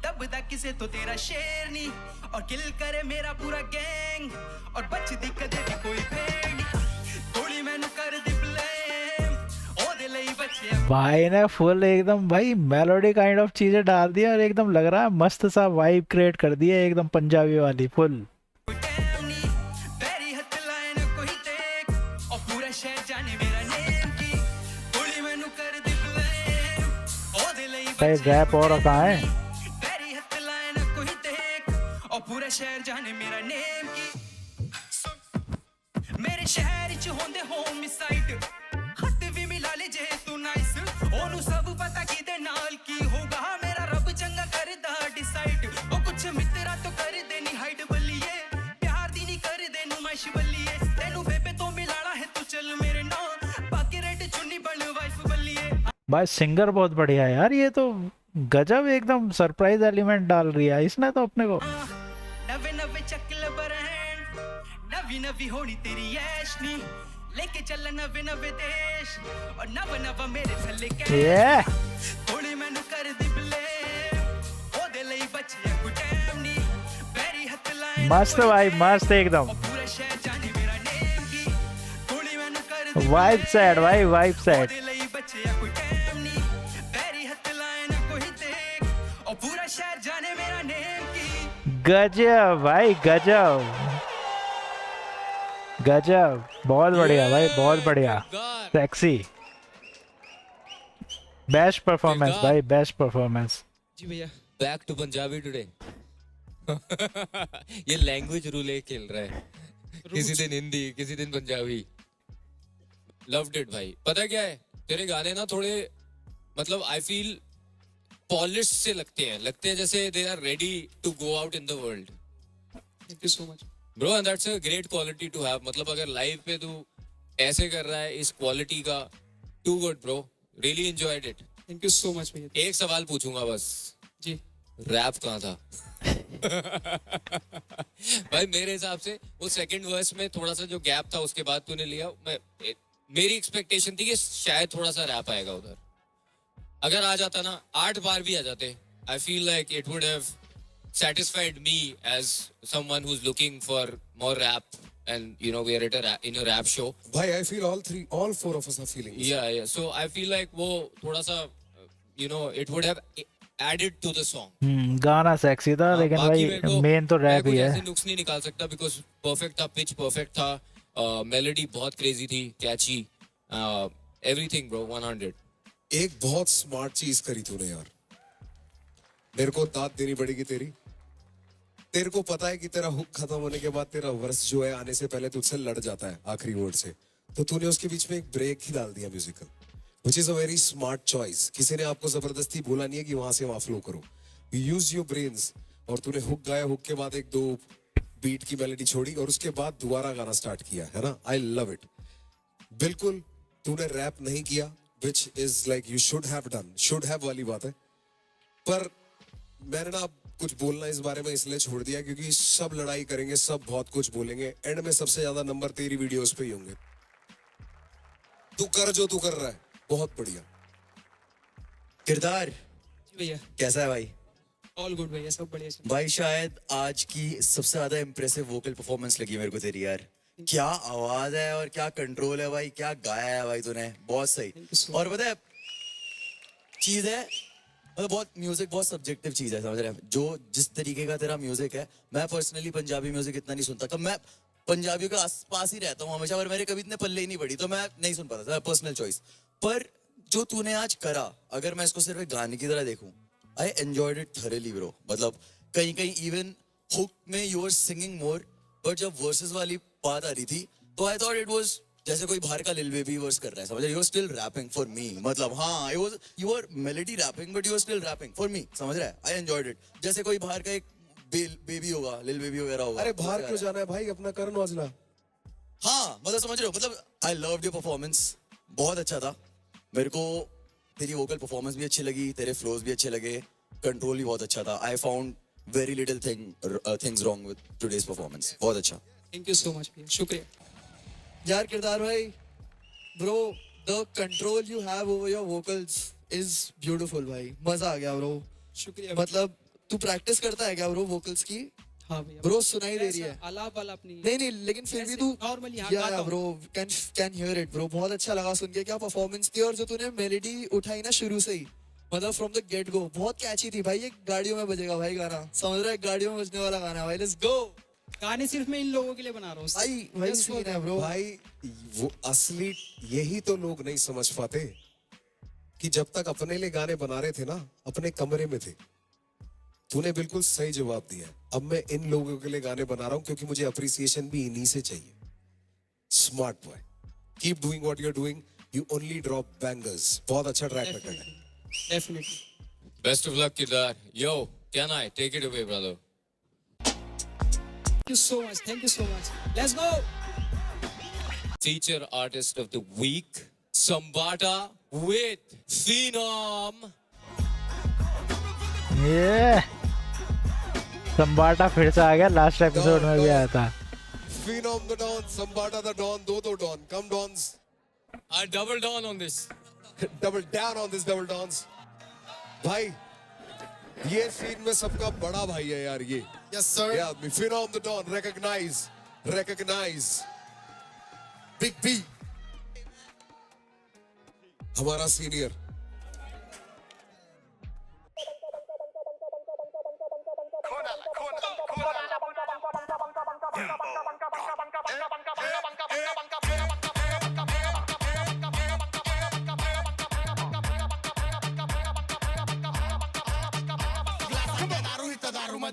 दबदा किसे तो तेरा शेर नहीं और किल करे मेरा पूरा गैंग और बचदी कदे भी कोई भेड़ नहीं गोली मैनू कर दी ब्लेम ओदे ਲਈ बचे भाई ने फुल एकदम भाई मेलोडी काइंड ऑफ चीजें डाल दी और एकदम लग रहा है मस्त सा वाइब क्रिएट कर दी है एकदम पंजाबी वाली फुल। कोई टाइम नहीं पैरी हथ लाए ना कोई देख और पूरा शहर जाने मेरा नेम की गोली मैनू कर दी ब्लेम ओदे ਲਈ भाई बचे रैप और कहाँ है? पैरी हथ लाए ना कोई देख और पूरा शहर जाने मेरा नेम की मेरे शहर च होंदे होमिसाइड हथ भी मिला ले जे तू नाइस ओनू सब पता किदे नाल की होगा मेरा रब चंगा करदा डिसाइड ओ कुछ मित्रा तो कर दे नी हाइड बलिए प्यार दी नी कर दे नुमाइश बलिए तेनू बेबे तो मिलाना है तू चल मेरे नाम बाकी रेड चुन्नी बन वाइफ बलिए भाई सिंगर बहुत बढ़िया है यार, ये तो गजब एकदम सरप्राइज एलिमेंट डाल रही है इसने तो अपने को। नवे नवे चकल बरहन नवी नवी होनी तेरी ऐशनी लेके चल नवे नवे देश और नव नव मेरे थल्ले ये थोड़ी मैनू कर दी ब्लेम ओदे ਲਈ बचे कोई टाइम नहीं पैरी हथ लाए मस्त भाई मस्त एकदम पूरा शहर जाने मेरा नेम की थोड़ी मैनू कर दी वाइब सेट भाई वाइब सेट। ओदे ਲਈ बचे कोई टाइम नहीं पैरी हथ लाए ना कोई देख और पूरा शहर जाने मेरा नेम की गजब भाई गजब गजब, बहुत बढ़िया भाई बहुत बढ़िया, किरदार। सेक्सी, बेस्ट परफॉर्मेंस किरदार। भाई बेस्ट परफॉर्मेंस। जी भैया बैक टू पंजाबी टुडे। ये लैंग्वेज रूले खेल रहा है, किसी दिन हिंदी किसी दिन पंजाबी। लव्ड इट भाई। पता क्या है, तेरे गाने ना थोड़े मतलब आई फील पॉलिश से लगते हैं जैसे they are ready to go out in the world. Thank you so much bro and that's a great quality to have. मतलब अगर लाइव पे तू ऐसे कर रहा है इस क्वालिटी का, too good bro, really enjoyed it. Thank you so much भैया एक सवाल पूछूंगा बस, जी रैप कहाँ था? भाई मेरे हिसाब से वो सेकंड वर्स में थोड़ा सा जो गैप था उसके बाद तूने लिया, मेरी एक्सपेक्टेशन थी कि शायद थोड़ा सा रैप आएगा उधर। अगर आ जाता ना, 8 बार भी आ जाते, I feel like it would have satisfied me as someone who's looking for more rap, and you know we are at in a rap show. भाई I feel all four of us are feeling this. Yeah, so I feel like वो थोड़ा सा you know it would have added to the song. गाना sexy था लेकिन बाकी मेरे भाई को- मेन तो मैं रैप कुछ ही ऐसे है। नुक्स नहीं निकाल सकता बिकॉज परफेक्ट था, पिच परफेक्ट था, मेलोडी बहुत क्रेजी थी, कैची, एवरीथिंग ब्रो 100। एक बहुत स्मार्ट चीज करी तूने यार, मेरे को दाद देनी पड़ेगी तेरी। तेरे को पता है कि तेरा हुक खत्म होने के बाद तेरा वर्स जो है आने से पहले तुझसे लड़ जाता है आखिरी वर्ड से, तो तूने उसके बीच में एक ब्रेक ही डाल दिया musical, which is a very smart choice. किसी ने आपको जबरदस्ती बोला नहीं है कि वहां से वहां फ्लो करो, यू यूज योर ब्रेन्स। और तूने हुक गाया, हुक के बाद एक दो बीट की मेलोडी छोड़ी और उसके बाद दोबारा गाना स्टार्ट किया, है ना? I love it. बिल्कुल तूने रैप नहीं किया, which is like you should have done, should have वाली बात है। पर मैंने ना कुछ बोलना इस बारे में इसलिए छोड़ दिया क्योंकि सब लड़ाई करेंगे, सब बहुत कुछ बोलेंगे, एंड में सबसे ज्यादा नंबर तेरी वीडियोस पे ही होंगे। तू कर जो तू कर रहा है, बहुत बढ़िया। किरदार भैया कैसा है भाई? ऑल गुड भैया, सब बढ़िया चल। भाई शायद आज की सबसे ज्यादा इम्प्रेसिव वोकल परफॉर्मेंस लगी मेरे को तेरी यार। क्या आवाज है और क्या कंट्रोल है भाई, क्या गाया है भाई तूने, बहुत सही। और पता है चीज है, मतलब बहुत म्यूजिक बहुत सब्जेक्टिव चीज है, समझ रहे हैं? जो जिस तरीके का तेरा म्यूजिक है, मैं पर्सनली पंजाबी म्यूजिक इतना नहीं सुनता, कब मैं पंजाबियों के आसपास ही रहता हूँ हमेशा, पर मेरे कभी इतने पल्ले ही नहीं पड़ी, तो मैं नहीं सुन पाता था, पर्सनल चॉइस। पर जो तूने आज करा, अगर मैं इसको सिर्फ एक गाने की तरह देखूं, I enjoyed it thoroughly bro. मतलब कहीं कहीं इवन हुक में you are singing more, but जब वर्सेस वाली बात आ रही थी तो आई थॉट इट वाज जैसे कोई बाहर का लिल बेबी वर्स कर रहा है, समझ रहे? You are still rapping for me, मतलब हाँ it was, you are melody rapping but you are still rapping for me, समझ रहा है? I enjoyed it. जैसे कोई बाहर का एक बेबी होगा, लिल बेबी वगैरह होगा। अरे बाहर क्यों जाना है भाई, अपना करण औजला। हाँ मतलब समझ रहे हो, मतलब आई लव्ड योर परफॉर्मेंस, बहुत अच्छा था। मेरे को तेरी वोकल परफॉर्मेंस भी अच्छी लगी, तेरे फ्लोज भी अच्छे लगे, कंट्रोल भी बहुत अच्छा था। I found very little things wrong with today's performance, बहुत अच्छा। थैंक यू सो मच भैया, शुक्रिया। यार किरदार भाई, bro the control you have over your vocals is beautiful भाई, मजा आ गया ब्रो। शुक्रिया। मतलब तू प्रैक्टिस करता है क्या ब्रो वोकल्स की? हाँ भैया, ब्रो सुनाई दे रही है। आलाप वाला अपनी नहीं लेकिन फिर भी तू नॉर्मली या bro can hear it bro, बहुत अच्छा लगा सुन के, क्या परफॉर्मेंस थी। और जो तूने मेलोडी उठाई ना शुरू से ही, मतलब फ्रॉम द गेट गो, बहुत कैची थी भाई। ये गाड़ियों में बजेगा भाई गाना, समझ रहा है? गाड़ियों में बजने वाला गाना है भाई, लेट्स गो। गाने सिर्फ मैं इन लोगों के लिए बना रहा हूँ भाई वही सीन है ब्रो। भाई वो असली यही तो लोग नहीं समझ पाते कि जब तक अपने लिए गाने बना रहे थे ना, अपने कमरे में थे। तूने बिल्कुल सही जवाब दिया। अब मैं इन लोगों के लिए गाने बना रहा हूं क्योंकि मुझे अप्रिसिएशन भी इन्हीं से चाहिए। Smart boy, keep doing what you are doing, you only drop bangers. बहुत अच्छा ट्रैक रिकॉर्ड है। Definitely. Best of luck, Kidar. Yo, can I take it away, brother? Thank you so much. Thank you so much. Let's go. Feature artist of the week, Sambata with Phenom. ये संबाटा फिर से आ गया, last episode में भी आया था। Phenom the Don, Sambata the Don, दो Don. Come Dons. I double down on this. Double down on this, double Dons. भाई ये सीन में सबका बड़ा भाई है यार ये। Yes sir. ये आदमी Phenom the Don, recognize big B, हमारा सीनियर।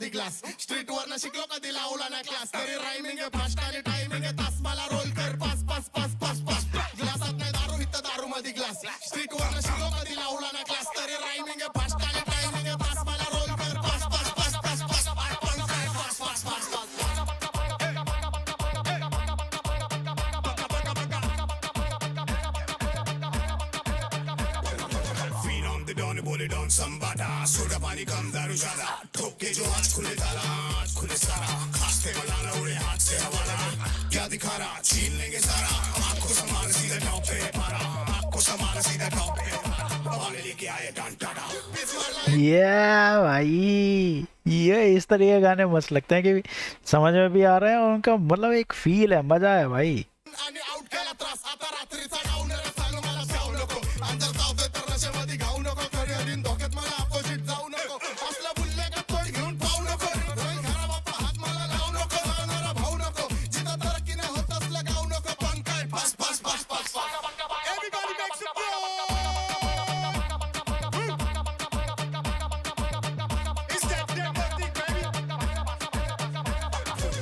ग्लास स्ट्रीट वर शिकलो कधी लावला ना क्लास, तरी रायमिंग आहे फास्ट आणि टायमिंग आहे तास, मला रोल कर पास पास पास पास पास। ग्लासात नाही दारू इथं दारू मध्ये ग्लास, स्ट्रीट वर शिकलो कधी लावला ना क्लास, तरी रायमिंग आहे फास्ट आणि टायमिंग आहे तास, मला रोल कर पास पास पास पास पास पास पास पास पास। Phenom the Don बोले डॉन संबाटा, सोडा पानी कम दारू ज्यादा, ठोके जो आज खुले ताला, आज खुले सारा, खास्ते बनाना उड़े हाथ से हवाला, क्या दिखा रहा छीन लेंगे सारा, आपको सामान सीधा टॉप पे पारा, आपको सामान सीधा टॉप पे पारा, वाले लेके आए डांटाड़ा। ये भाई ये इस तरह के गाने मस्त लगते हैं कि समझ में भी आ रहे हैं और उनका मतलब एक फील है, मजा है भाई। आणि आउट केला त्रास, आता रात्रीचा डाऊन सांगू मला जाऊ नको, अंदर जाऊ तर नशेमध्ये घाऊ नको, करिअर इन धोक्यात मला अपोजिट जाऊ नको, असला बुल्ले का तोड घेऊन पाहू नको, रोई घरा बाप्पा हात मला लावू नको, जाणारा भाऊ नको, जिथं तरक्की नाही होत असलं गाऊ नको, पण काय पास पास पास पास पास। Everybody make some noise. It's that damn thing, baby.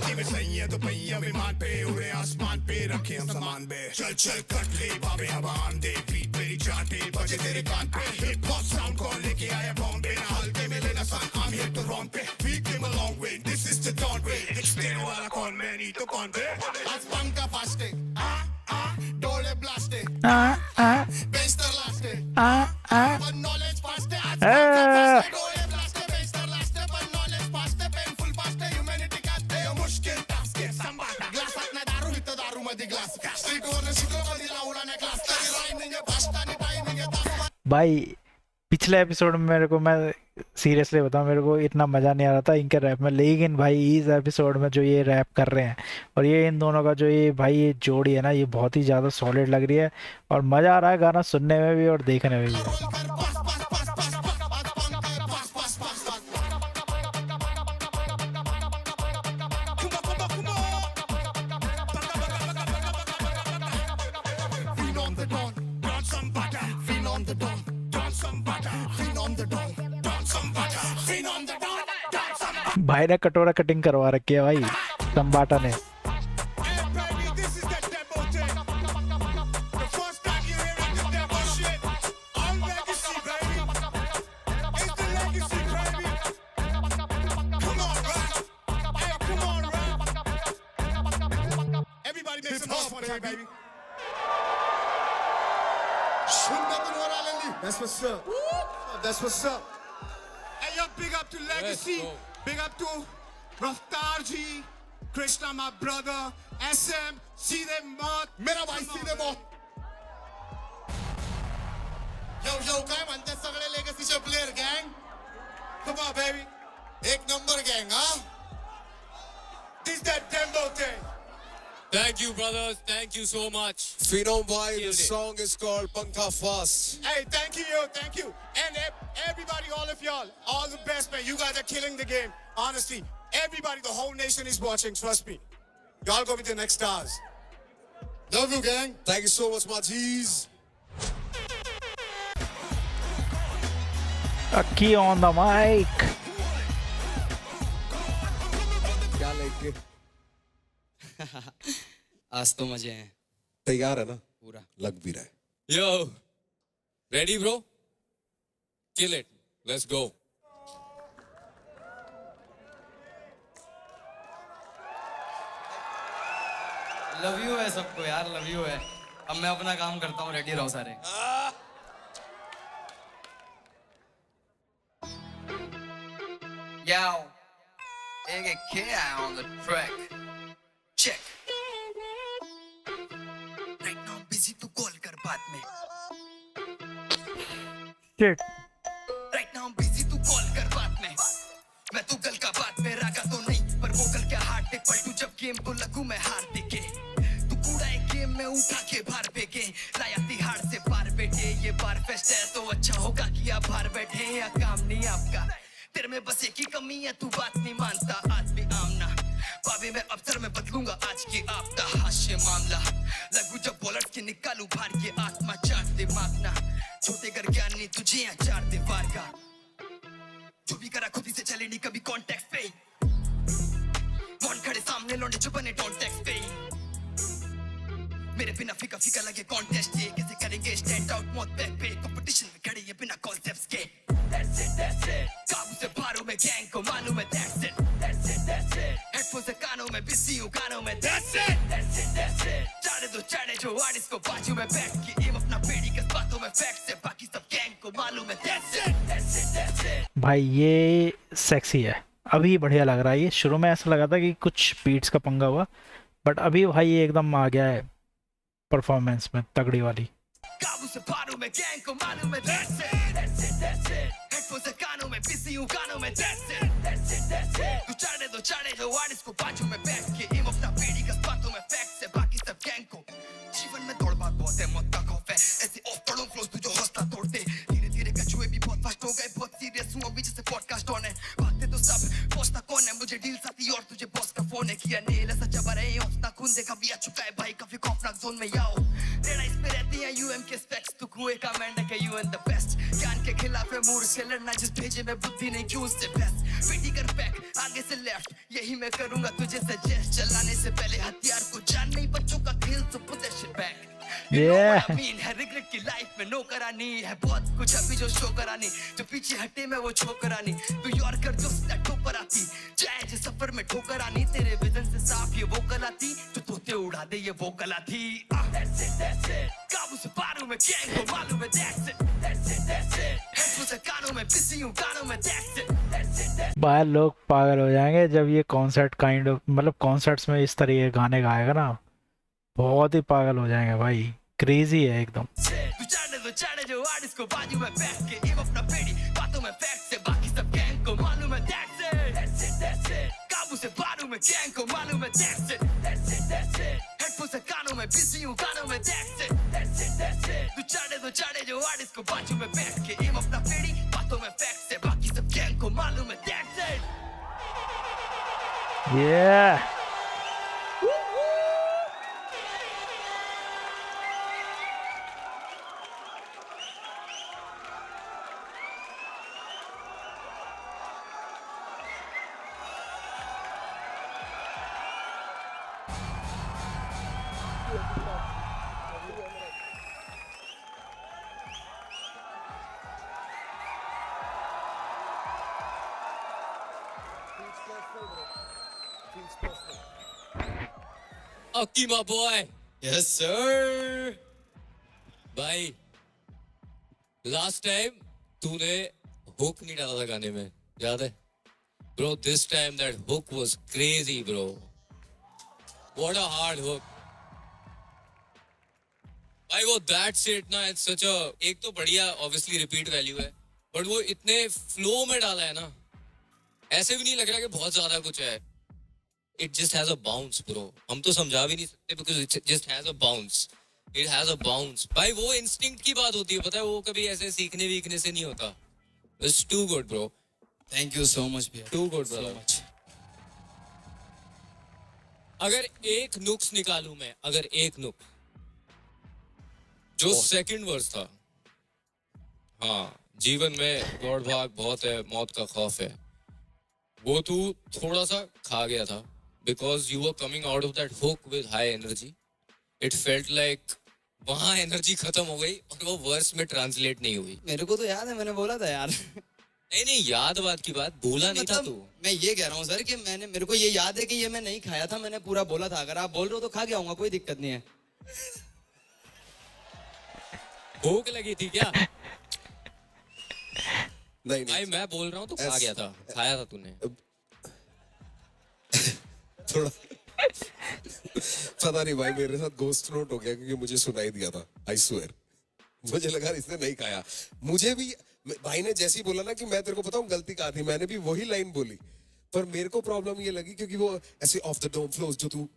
Give it Syed तो पैया विमान पे उड़े आसमान पे रखे हम सामान पे, चल चल कट ले बाबे हवान दे, बीट मेरी चाटे बजे तेरे कान पे, हिप हॉप साउंड को लेके आया बॉम्बे, ना हल्के में लेना सान, I'm here to romp it, we came a long way, this is मुझे डॉन पे देने वाला कौन मैं नहीं तो कौन बे आज पंखा फास्टे डोले ब्लास्टे बेस्टर लास्टे पर नॉलेज फास्टे आज पंखा फास्टे डोले ब्लास्टे बेस्टर लास्टे पर नॉलेज फास्टे पेनफुल फास्टे ह्यूमैनिटी कास्टे यो मुश्किल टास्क के संभाटा ग्लास ना दारू हित दारू मध्ये ग्लास स्ट्रीट वर शिकलो मध्ये लावला ना क्लास तरी राइमिंग है फास्ट आणि टाइमिंग है भाई पिछले एपिसोड में मेरे को, मैं सीरियसली बताऊं, मेरे को इतना मज़ा नहीं आ रहा था इनके रैप में, लेकिन भाई इस एपिसोड में जो ये रैप कर रहे हैं और ये इन दोनों का जो ये भाई ये जोड़ी है ना, ये बहुत ही ज़्यादा सॉलिड लग रही है और मज़ा आ रहा है गाना सुनने में भी और देखने में भी। भाई ने कटोरा कटिंग करवा रखी है भाई संबाटा ने। That's what's up. That's what's up. Hey, yo, big up to Legacy. Big up to Raftar Ji, Krishna, my brother, SM, सीधे मौत, मेरा भाई सीधे मौत. Yo, काय म्हणते सगळे लेगसीचे प्लेयर गँग? Come on, baby. एक number गँग, huh? This that Dembo thing. Thank you, brothers. Thank you so much. Phenom Bhai, the Killed it. song is called Pankha Fast. Hey, thank you. And everybody, all of y'all, all the best, man. You guys are killing the game. Honestly, everybody, the whole nation is watching. Trust me. Y'all gonna be the next stars. Love you, gang. Thank you so much, my G's. Aki on the mic. क्या लेके आज तो मजे हैं तैयार है ना? पूरा. लग भी रहा है. Yo, ready, bro? Kill it. Let's go. Love you है सबको यार, लव यू है. अब मैं अपना काम करता हूँ, रेडी रहो सारे. Yo, AKK on the track. Check. Right now busy तू कॉल कर बाद में. Shit. Right now busy तू कॉल कर बाद में. मैं तू गल का बात में रागा तो नहीं, पर वो गल क्या हार्ट टेक पलटू जब गेम तो लगू मैं हार देके. तू कूड़ा एक गेम में उठा के बाहर फेंके. लाया तिहाड़ से पार बैठे, ये बार फेस्ट है तो अच्छा होगा कि आप बाहर बैठे. या काम नहीं आपका, तेरे में बस एक ही कमी है, तू बात नहीं मानता. आज भी आमना पावे मैं अवसर में बदलूंगा आज की आपदा. हास्य मामला लगू जब बोलट के निकालू भार के आत्मा चाट दे मांगना. छोटे कर ज्ञानी तुझे यहाँ चार दीवार का. जो भी करा खुद ही से चले नहीं कभी कॉन्टेक्स्ट पे. मौन खड़े सामने लौंडे जो बने डोंट टेक्स्ट पे. मेरे बिना फीका फीका लगे कॉन्टेस्ट ये. कैसे करेंगे स्टैंड आउट मौत बैक पे. कंपटीशन में खड़े ये बिना कॉन्सेप्ट्स के. That's it, that's it. काबू से बाहरों में गैंग को मालूम है. That's it, that's it, that's it. Headphone से कानों में बिजी हूँ गानों में. That's it, that's it, that's it. चाड़े दो चाड़े जो आर्टिस्ट को बाजू में बैठ के. एम अपना पेड़ी के बातों में फैक्ट से बाकी सब गैंग को मालूम है. That's it, that's it, that's it. भाई ये सेक्सी है, अभी बढ़िया लग रहा है. ये शुरू में ऐसा लगा था कि कुछ बीट्स का पंगा हुआ, बट अभी भाई ये एकदम आ गया है परफॉर्मेंस में तगड़ी वाली. काबू से बाहरों में गैंग को मालूम है. That's it, that's it, that's it. Headphone से कानों में बिजी हूँ गानों में. That's it, that's it, that's it. तू चाड़े दो चाड़े जो आर्टिस्ट को बाजू में बैठ के. एम अपना पेड़ी का बातों में फैक्ट से बाकी सब गैंग को. जीवन में दौड़ भाग बहुत है, मौत का खौफ है. ऐसे ऑफ पड़ो फ्लोस तू जो हौसला तोड़ते. धीरे धीरे कछुए भी बहुत फास्ट हो गए. बहुत सीरियस हूँ अभी जैसे पॉडकास्ट ऑन है. भागते तो सब पहुंचता कौन है. मुझे डील साथी और तुझे बॉस का फोन है. किया नेल ऐसा चबा रहे हैं अपना खून देखा भी आ चुका है भाई काफी खौफनाक जोन में. याओ रेडा इस पे रहती है यूएम के स्पेक्स. तू कुएं का मेंढक है यू एंड द बेस्ट. ज्ञान के खिलाफ है मूड से लड़ना जिस भेजे में बुद्धि नहीं क्यों से बेस्ट. पेटी कर बैक आगे से लेफ्ट यही मैं करूंगा तुझे सजेस्ट. चलाने से पहले हथियार को जान नहीं बच्चों का खेल तो put that shit back. Yeah. है रिग्रेट की लाइफ में नो करानी है बहुत कुछ अभी जो शो करानी. जो पीछे हटे में वो छो करानी. तू यार कर जो टोकरा आती, जय जिस सफर में ठोकर आनी, तेरे विजन से साफ ये वो कला थी, जो तोते उड़ा दे ये वो कला थी। That's it, काबू से पार हूँ मैं, गैंग को मालूम है, that's it, हेडफोन से कानों में बिजी हूँ गानों में, that's it। बाहर लोग पागल हो जाएंगे जब ये कॉन्सर्ट काइंड ऑफ मतलब कॉन्सर्ट्स में इस तरह के गाने गाएगा ना, बहुत ही पागल हो जाएंगे भाई, क्रेजी है एकदम। तू चाहे जो आर्टिस्ट को बाजू में बैठ के, इव अपना पेड़ी बातों में फैक्ट से, बाकी सब गैंग को मालूम है, that's it, काबू से पार हूँ मैं, गैंग को मालूम है, that's it, हेडफोन से कानों में बिजी हूँ गानों में, that's it। तू चाहे जो आर्टिस्ट को बाजू में बैठ के, इव अपना पेड़ी बातों में फैक्ट से, बाकी सब गैंग को मालूम है, that's it। Yeah. Aki my boy, yes sir. भाई लास्ट टाइम तूने हुक नहीं डाला था गाने में, याद है bro? This time that hook was crazy bro, what a hard hook भाई। वो दैट्स इट ना, इट्स सच अ, एक तो बढ़िया ऑब्वियसली रिपीट वैल्यू है, बट वो इतने फ्लो में डाला है ना, ऐसे भी नहीं लग रहा कि बहुत ज्यादा कुछ है। It just has a bounce bro, हम तो समझा भी नहीं सकते because it just has a bounce, it has a bounce भाई। वो इंस्टिंक्ट की बात होती है, पता है, वो कभी ऐसे सीखने वीखने से नहीं होता। It's too good bro, thank you so much भैया, too good brother। अगर एक नुक्स निकालूं मैं, अगर एक नुक्स, जो सेकंड वर्स था, हाँ जीवन में दौड़ भाग बहुत है, मौत का खौफ है, वो तू थोड़ा सा खा गया था because you were coming out of that hook with high energy. It felt like वहाँ एनर्जी खत्म हो गई और वो वर्स में ट्रांसलेट नहीं हुई। मेरे को तो याद है, मैंने बोला था यार। नहीं याद बात की बात, भूला नहीं था तू। मैं ये कह रहा हूँ सर कि मेरे को ये याद है कि ये मैं नहीं खाया था, मैंने पूरा बोला था। अगर आप बोल रहे हो तो खा गया हूँ, कोई दिक्कत नहीं है। भूख लगी थी क्या? नहीं भाई मैं बोल रहा हूँ तो खा गया था, खाया था तूने। थोड़ा पता नहीं भाई, मेरे साथ गोस्ट नोट हो गया क्योंकि मुझे सुनाई दिया था, आई स्वेयर। मुझे लगा इसने नहीं खाया, मुझे भी भाई ने जैसे ही बोला ना कि मैं तेरे को बताऊं गलती कहाँ थी, मैंने भी वही लाइन बोली, पर मेरे को प्रॉब्लम ये लगी क्योंकि वो ऐसे ऑफ द डोम फ्लोज जो तू,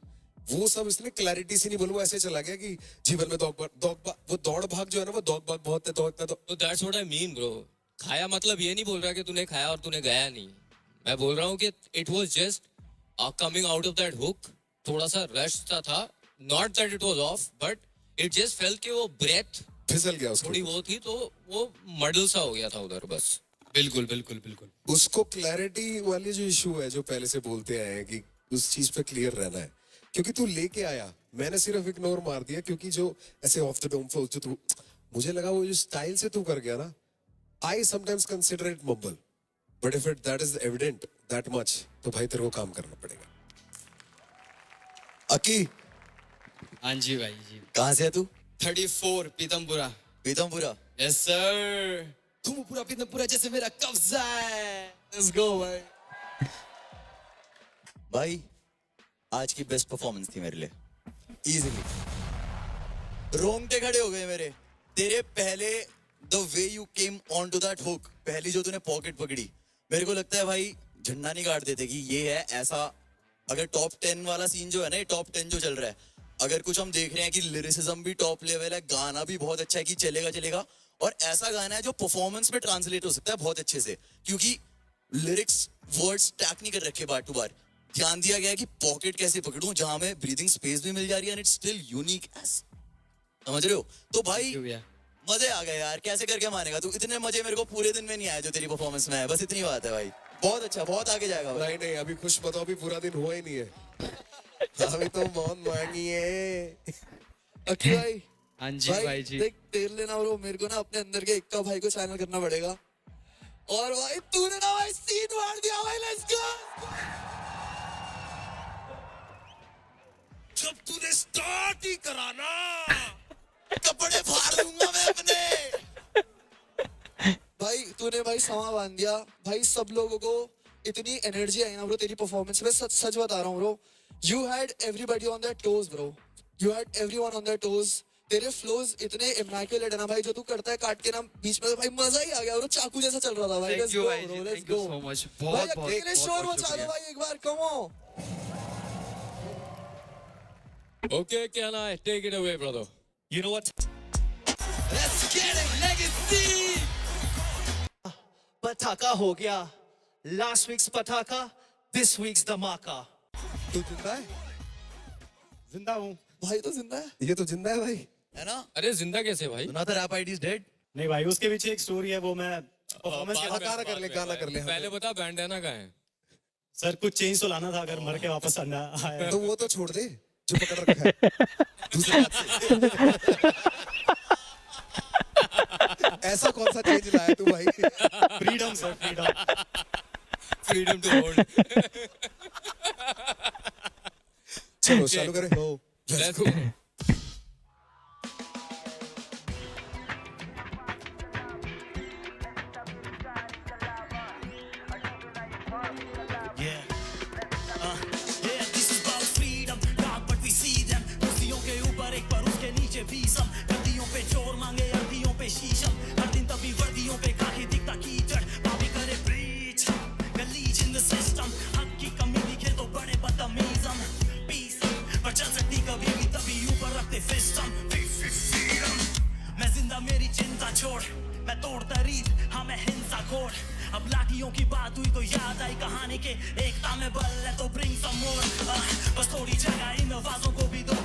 वो सब इसने क्लैरिटी से नहीं बोला, वो ऐसे चला गया कि जीवन में वो दौड़ भाग जो है ना, वो दौड़ भाग बहुत है, तो that's what I mean bro. खाया मतलब ये नहीं बोल रहा कि तूने खाया और तूने गया नहीं, मैं बोल रहा हूँ कि it was just coming out of that hook, थोड़ा सा रश सा था, not that it was of, but it just felt कि वो ब्रेथ फिसल गया उसको, थोड़ी वो थी, तो वो मडल सा हो गया था उधर बस। बिल्कुल बिल्कुल बिल्कुल। उसको क्लैरिटी वाली जो इशू है, जो पहले से बोलते आए हैं कि उस चीज पे क्लियर रहना है, क्योंकि तू लेके आया, मैंने सिर्फ इग्नोर मार दिया, क्योंकि जो ऐसे ऑफ द डोम फ्लोज जो तू, मुझे लगा वो जो स्टाइल से तू कर गया ना, I sometimes consider it mumble, but if it that is evident that much, तो भाई तेरे को काम करना पड़ेगा। अकी, हाँ जी भाई जी। कहाँ से है तू? 34 पीतमपुरा। पीतमपुरा। Yes sir. तुम पूरा पीतमपुरा जैसे मेरा कब्जा है। लेट्स गो भाई। भाई आज की बेस्ट परफॉर्मेंस थी मेरे लिए, इजीली रोंगटे खड़े हो गए मेरे। तेरे पहले the way you came on to that hook, पहली जो तूने पॉकेट पकड़ी, मेरे को लगता है भाई झंडा नहीं काट देते कि ये है ऐसा। अगर टॉप 10 वाला सीन जो है ना, ये टॉप 10 जो चल रहा है, अगर कुछ हम देख रहे हैं कि लिरिसिज्म भी टॉप लेवल है, गाना भी बहुत अच्छा है कि चलेगा, और ऐसा गाना है जो परफॉर्मेंस में ट्रांसलेट हो सकता है बहुत अच्छे से, क्योंकि लिरिक्स वर्ड्स स्टैक नहीं कर रखे बार टू बार, ध्यान दिया गया है कि पॉकेट कैसे पकड़ूं जहां में ब्रीदिंग स्पेस भी मिल जा रही है, and it's still unique edge, समझ रहे हो? तो भाई मजे आ गए यार, कैसे करके मानेगा तू? इतने मजे मेरे को पूरे दिन में नहीं आए जो तेरी परफॉर्मेंस में है, बस इतनी बात है भाई। बहुत अच्छा, बहुत आगे जाएगा भाई। नहीं अभी खुश बताओ, अभी पूरा दिन हुआ ही नहीं है, अभी तो मौन मांगी है। अकी भाई, हाँ जी भाई जी। देख तेल लेना ब्रो, मेरे को ना अपने अंदर के इक्का भाई को चैनल करना पड़ेगा, और भाई तूने ना भाई सीन मार दिया भाई, लेट्स गो। जब तूने स्टार्ट ही करा ना, कपड़े फाड़ दूंगा मैं अपने। भाई तूने भाई समा बांध दिया भाई, सब लोगों को इतनी एनर्जी आई ना ब्रो तेरी परफॉर्मेंस में, सच सच बता रहा हूँ bro, you had everybody on their toes bro, you had everyone on their toes. तेरे फ्लोज इतने इमैक्युलेट है ना भाई, जो तू करता है काट के ना बीच में, तो भाई मजा ही आ गया ब्रो, चाकू जैसा चल रहा था भाई। Let's go bro, let's go so much, भाई, बहुत बहुत अकेले शोर मचा दो भाई एक बार, come on. Okay, can I take it away, brother? You know what? Let's get it, legacy. पटाखा हो गया, last week's पटाखा, this week's धमाका। तू जिंदा है? जिंदा हूँ। भाई तो जिंदा है, ये तो जिंदा है भाई। है ना? अरे जिंदा कैसे भाई? सुना था रैप आईडी इज डेड। नहीं भाई, उसके पीछे एक स्टोरी है, वो मैं परफॉर्मेंस के बाद गाना कर ले, गाना कर ले। पहले बता बैंडाना कहाँ है? सर कुछ चेंज तो लाना था, अगर मर के वापस आना आया। तो वो तो छोड़ दे जो पकड़ रखा है। दूसरी बात से। ऐसा कौन सा चेंज लाया तू भाई? Freedom sir, freedom. Freedom to hold. चलो चालू करें। Let's go. Yeah, this is about freedom, God, but we see them. कुर्सियों के ऊपर एक पर उसके नीचे भी सब, गद्दियों पे चोर मांगे, अर्थियों पे शीशम, हर दिन तभी वर्दियों पे खाकी दिखता कीचड़, पापी करे ब्रीच, गलीच in the system, हक की कमी दिखे तो बड़े बदतमीज हम, पीस, पर चल सकती कभी भी तभी ऊपर रखते फिस्ट हम, मैं जिंदा मेरी चिंता छोड़, मैं तोड़ता रीत, हाँ मैं हिंसा खोड़, अब लाठियों की बात हुई तो याद आई कहानी के, एकता में बल है तो bring some more, बस थोड़ी जगह इन आवाजों को भी दो,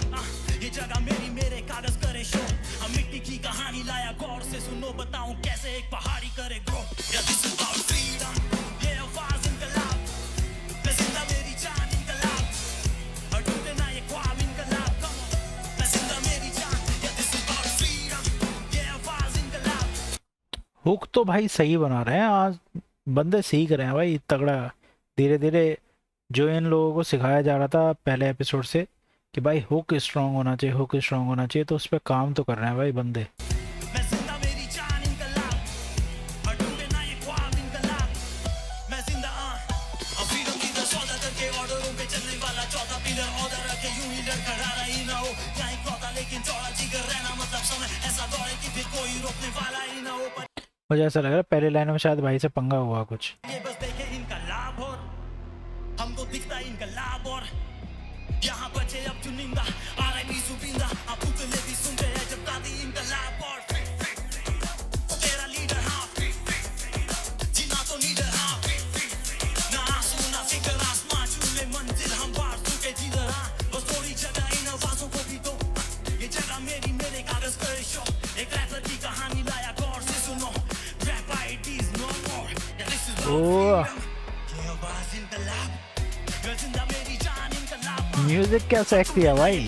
ये जगह मेरी, मेरे कागज करे शो, हम मिट्टी की कहानी लाया गौर से सुनो, बताऊं कैसे एक पहाड़ी करे grow, yeah, this is about freedom, ये आवाज इनकलाब, मैं जिंदा मेरी जान इनकलाब, और टूटे ना ये ख्वाब इनकलाब, come on, मैं जिंदा मेरी जान, yeah, this is about freedom, ये आवाज इनकलाब। हुक तो भाई सही बना रहे हैं, आज बंदे सीख रहे हैं भाई तगड़ा, धीरे धीरे जो इन लोगों को सिखाया जा रहा था पहले एपिसोड से कि भाई हुक स्ट्रांग होना चाहिए, हुक स्ट्रांग होना चाहिए, तो उस पर काम तो कर रहे हैं भाई बंदे। मैं जिंदा मेरी जान इनकलाब, और टूटे ना ये ख्वाब इनकलाब, मैं जिंदा अब फ्रीडम की द सौदा करके ऑर्डरों पे चलने वाला चौथा पिलर, ऑर्डर रखे यूं ही लड़खड़ा रही ना हो, क्या एक लौटा लेकिन चौड़ा जिगर रहना, मतलब समय ऐसा दौड़े कि फिर कोई रोकने वाला ही ना हो, पर मुझे ऐसा लग रहा है पहले लाइन में शायद भाई से पंगा हुआ कुछ। ये बस देखे इनका लाभ, और हमको दिखता इनका लाभ, और यहाँ बचे अब चुनिंदा, आरआईपी सुबिंदा, अब पुतले भी सुनते हैं जब दादी इनका लाभ, और तेरा लीडर हाँ, जीना तो लीडर हाँ, ना आंसू ना फिक्र, आसमां छूले मंजिल हम बाहर चुके जिधर हाँ, बस थोड़ी जगह इन आवाजों को भी दो, ये जगह मेरी, मेरे कागज करे शो, एक रैपर की कहानी लाया गौर से सुनो, rap ideas no more, yeah, this is oh, ये आवाज इनका लाभ, मैं जिंदा मेरी जान इनका लाभ, म्यूजिक क्या सेक्सी है भाई।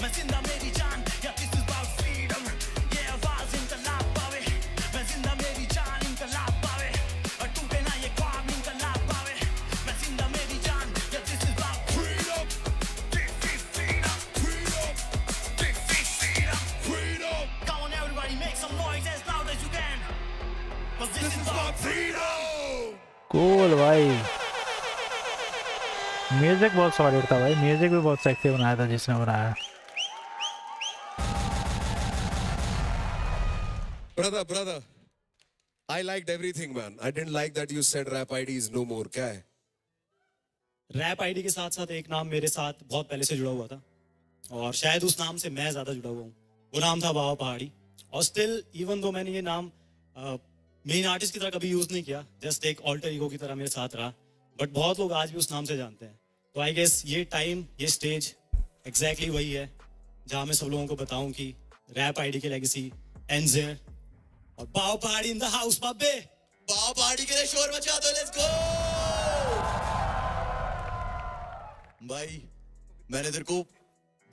मैं जिंदा मेरी जान, yeah, this is about freedom, ये आवाज इनका लाभ पावे, मैं जिंदा मेरी जान इनका लाभ पावे, और टूटे ना ये ख्वाब इनका लाभ पावे, मैं जिंदा मेरी जान, yeah, this is about freedom, freedom. Come on everybody, make some noise as loud as you can, 'cause this is about freedom. Cool भाई, म्यूजिक बहुत सॉलिड था भाई, म्यूजिक भी बहुत सेक्सी बनाया था जिसने बनाया। Brother, I liked everything, man. I didn't like that you said rap IDs no more. क्या है? रैप आईडी के साथ साथ एक नाम मेरे साथ बहुत पहले से जुड़ा हुआ था, और शायद उस नाम से मैं ज्यादा जुड़ा हुआ हूँ, वो नाम था बाबा पहाड़ी, और स्टिल इवन दो मैंने ये नाम मेन आर्टिस्ट की तरह कभी यूज नहीं किया, जस्ट एक ऑल्टर ईगो की तरह मेरे साथ रहा, बट बहुत लोग आज भी उस नाम से जानते हैं, तो आई गेस ये टाइम, ये स्टेज एग्जैक्टली वही है जहाँ मैं सब लोगों को बताऊं कि रैप आईडी की लेगेसी एंड्स हियर, और बाबा पहाड़ी इन द हाउस बाबे, बाबा पहाड़ी के लिए शोर मचा दो, लेट्स गो। भाई मैंने तेरे को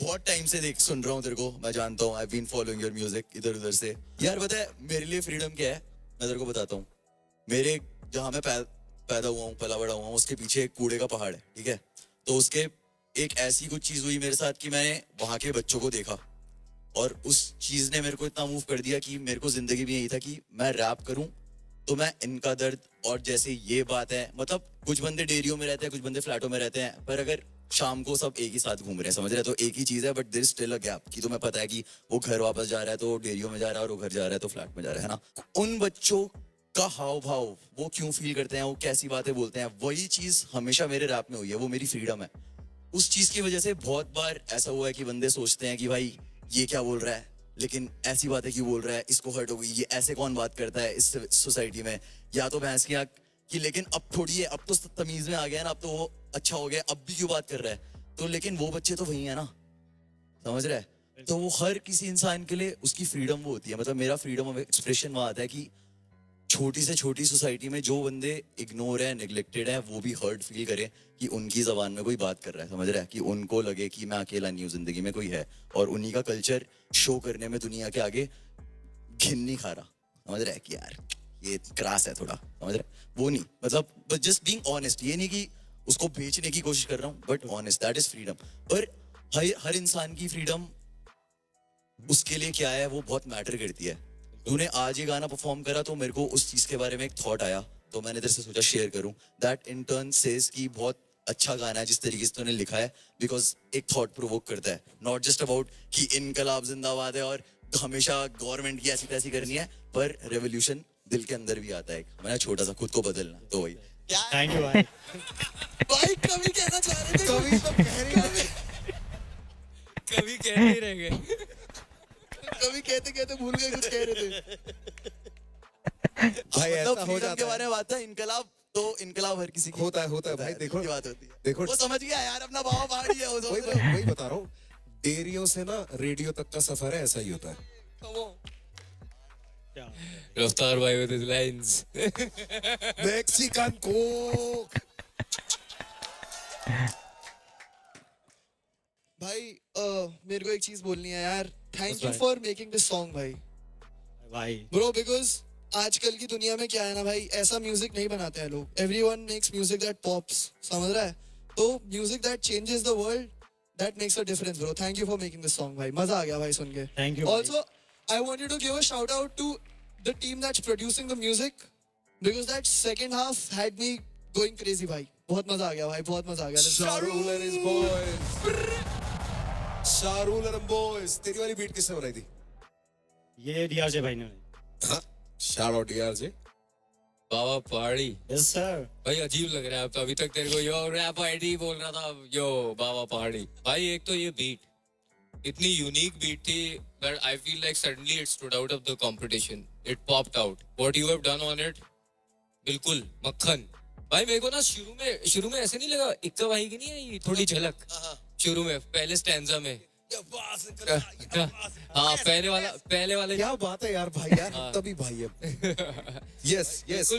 बहुत टाइम से सुन रहा हूँ तेरे को, मैं जानता हूँ, I been following your music इधर उधर से, यार पता है मेरे लिए फ्रीडम क्या है, मैं तेरे को बताता हूँ, मेरे जहाँ मैं पैदा हुआ हूँ, पला बड़ा हुआ हूँ, उसके पीछे एक कूड़े का पहाड़ है, ठीक है। तो उसके एक ऐसी कुछ चीज हुई मेरे साथ कि मैंने वहां के बच्चों को देखा और उस चीज ने मेरे को इतना मूव कर दिया कि मेरे को जिंदगी में यही था कि मैं रैप करूं तो मैं इनका दर्द, और जैसे ये बात है, मतलब कुछ बंदे डेरियो में रहते हैं, कुछ बंदे फ्लैटों में रहते हैं, पर अगर शाम को सब एक ही साथ घूम रहे हैं, समझ रहे हैं, तो एक ही चीज है, but there is still a gap कि तुम्हें पता है कि वो घर वापस जा रहा है तो डेरियो में जा रहा है, और वो घर जा रहा है तो फ्लैट में जा रहा है ना। उन बच्चों का हाव भाव, वो क्यों फील करते हैं, वो कैसी बातें बोलते हैं, वही चीज हमेशा मेरे रैप में हुई है, वो मेरी फ्रीडम है। उस चीज की वजह से बहुत बार ऐसा हुआ है कि बंदे सोचते हैं कि भाई ये क्या बोल रहा है, लेकिन ऐसी बातें क्यों बोल रहा है, इसको हर्ट हो गई, ये ऐसे कौन बात करता है इस सोसाइटी में, या तो भैंस की आंख की, लेकिन अब थोड़ी है, अब तो तमीज में आ गया ना, अब तो वो अच्छा हो गया, अब भी क्यों बात कर रहा है। तो लेकिन वो बच्चे तो वही है ना, समझ रहा है। तो वो हर किसी इंसान के लिए उसकी फ्रीडम वो होती है, मतलब मेरा फ्रीडम ऑफ एक्सप्रेशन वहाँ आता है कि छोटी से छोटी सोसाइटी में जो बंदे इग्नोर है, नेग्लेक्टेड है, वो भी हर्ट फील करे कि उनकी जबान में कोई बात कर रहा है, समझ रहा है, कि उनको लगे कि मैं अकेला नहीं हूँ, जिंदगी में कोई है, और उन्हीं का कल्चर शो करने में दुनिया के आगे घिन नहीं खा रहा, समझ रहा है कि यार ये क्रास है थोड़ा, समझ रहा है, वो नहीं, मतलब जस्ट बीइंग ऑनेस्ट, ये नहीं कि उसको बेचने की कोशिश कर रहा हूँ, but honest, that is freedom. पर हर इंसान की फ्रीडम उसके लिए क्या है वो बहुत मैटर करती है। तूने आज ये गाना परफॉर्म करा तो मेरे को उस चीज के बारे में एक थॉट आया, तो मैंने तेरे से सोचा शेयर करूं, दैट इन टर्न सेज कि बहुत अच्छा गाना है जिस तरीके से तूने लिखा है, बिकॉज एक थॉट प्रोवोक करता है, नॉट जस्ट अबाउट कि इनकलाब जिंदाबाद है और हमेशा गवर्नमेंट की ऐसी तैसी करनी है, पर रेवोल्यूशन दिल के अंदर भी आता है, मैंने छोटा सा खुद को बदलना, तो वही। थैंक यू भाई। भाई कभी कहना चाह रहे थे, कभी तो कह रहे थे, कभी कहते ही रह गए। कभी कहते कहते भूल गए कुछ कह रहे थे। भाई ऐसा हो freedom जाता के है। बारे में बात है, इनकलाब तो इनकलाब हर किसी की होता है भाई, देखो की बात होती है, देखो वो समझ गया यार, अपना बाबा पहाड़ी है, वो समझ वही रहा है। वही बता रहा हूँ, डेरियो से ना रेडियो तक का सफर है, ऐसा ही होता है। रफ्तार भाई with his lines. Mexican Coke. भाई मेरे को एक चीज बोलनी है यार, thank you for making this song भाई भाई ब्रो, बिकॉज आजकल की दुनिया में क्या है ना भाई, ऐसा म्यूजिक नहीं बनाते हैं लोग, everyone makes music that pops, समझ रहा है, तो music that changes the world, that makes a difference bro. Thank you for making this song भाई, मजा आ गया भाई सुन के। Thank you, also I want you to give a shout out to the team that's producing the music, because that second half had me going crazy भाई, बहुत मजा आ गया भाई, बहुत मजा आ गया। शाहरुल and his boys। शाहरुल and boys। तेरी वाली बीट किसने बनाई थी? ये डीआरजे भाई ने बनाई। शाउट आउट यार। बाबा पहाड़ी। Yes sir. भाई अजीब लग रहा है अब तो, अभी तक तेरे को यो रैप आईडी बोल रहा था, यो बाबा पहाड़ी। भाई एक तो ये बीट इतनी यूनिक बीट थी that I feel like suddenly it stood out of the competition. It popped out. What you have done on it, बिल्कुल मक्खन। भाई मेरे को ना शुरू में ऐसे नहीं लगा, इक्का भाई की नहीं आई थोड़ी झलक शुरू में पहले स्टैंजा में। हाँ पहले वाले क्या बात है यार भाई, यार तभी भाई है। यस यस,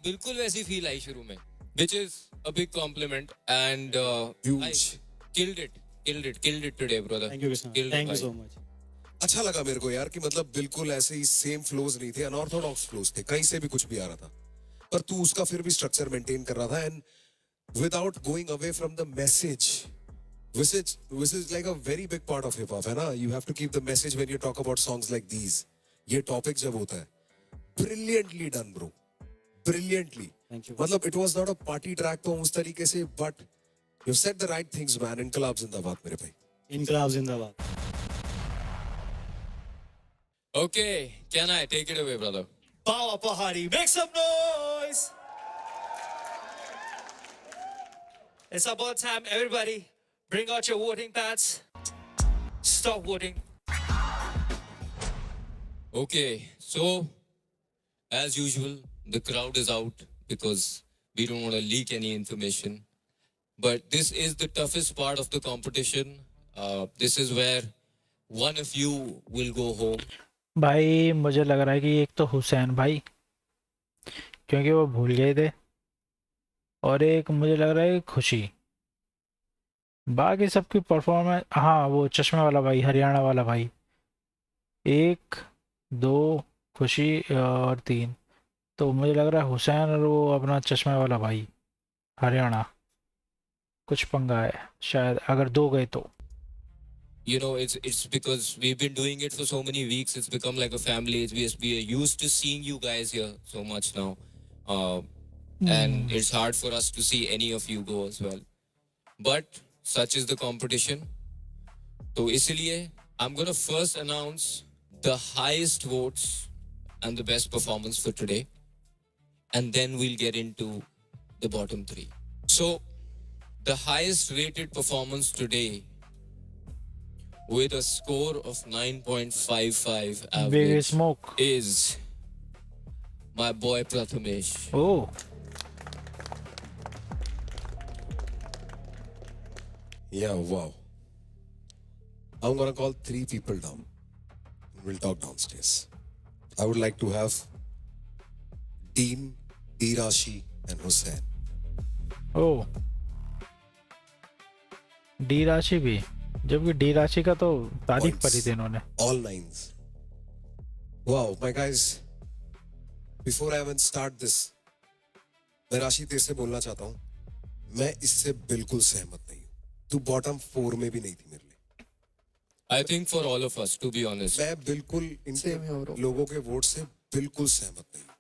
बिल्कुल वैसी फील आई शुरू में, which is a big compliment and Huge. killed it today brother. Thank you Krishna, Killed it, thank you भाई। So much. अच्छा लगा मेरे को यार कि मतलब बिल्कुल ऐसे ही सेम फ्लोज नहीं थे, अनऑर्थोडॉक्स फ्लोज थे, कहीं से भी कुछ भी आ रहा था, पर तू उसका फिर भी स्ट्रक्चर मेंटेन कर रहा था, and without going away from the message, which is like a very big part of hip hop, है ना? You have to keep the message when you talk about songs like these. ये topic जब होता है, brilliantly done bro, brilliantly. Thank you. मतलब it was not a party track तो उस तरीके से, but you said the right things man. इनकलाब जिंदाबाद मेरे भाई। इनकलाब जिंदाबाद। Okay, can I take it away brother? Bawa Pahari, make some noise. It's about time, everybody. Bring out your voting pads. Stop voting. Okay, so as usual, the crowd is out because we don't want to leak any information. But this is the toughest part of the competition. This is where one of you will go home. भाई मुझे लग रहा है कि एक तो हुसैन भाई, क्योंकि वो भूल गए थे, और एक मुझे लग रहा है खुशी। बाकी सबकी परफॉर्मेंस, हाँ वो चश्मे वाला भाई, हरियाणा वाला भाई, 1 2 खुशी और 3, तो मुझे लग रहा है हुसैन और वो अपना चश्मे वाला भाई हरियाणा कुछ पंगा है शायद, अगर दो गए तो। You know, it's because we've been doing it for so many weeks. It's become like a family. We are used to seeing you guys here so much now, and it's hard for us to see any of you go as well. But such is the competition. So isliye I'm gonna first announce the highest votes and the best performance for today, and then we'll get into the bottom three. So the highest rated performance today, with a score of 9.55 Big average, Smoke. is my boy Prathamesh. Oh, Yeah, wow. I'm gonna call 3 people down. We'll talk downstairs. I would like to have Dean, Irashi, and Hussain. oh. D राशि भी, जबकि D राशि का तो तारीफ Points. करी थी इन्होंने। All 9s. Wow, my guys. Before I even start this, मैं राशि तेरे से बोलना चाहता हूँ, मैं इससे बिल्कुल सहमत नहीं हूँ। तू बॉटम 4 में भी नहीं थी मेरे लिए। I think for all of us, to be honest. मैं बिल्कुल इन Same here, bro. लोगों के वोट से बिल्कुल सहमत नहीं हूँ।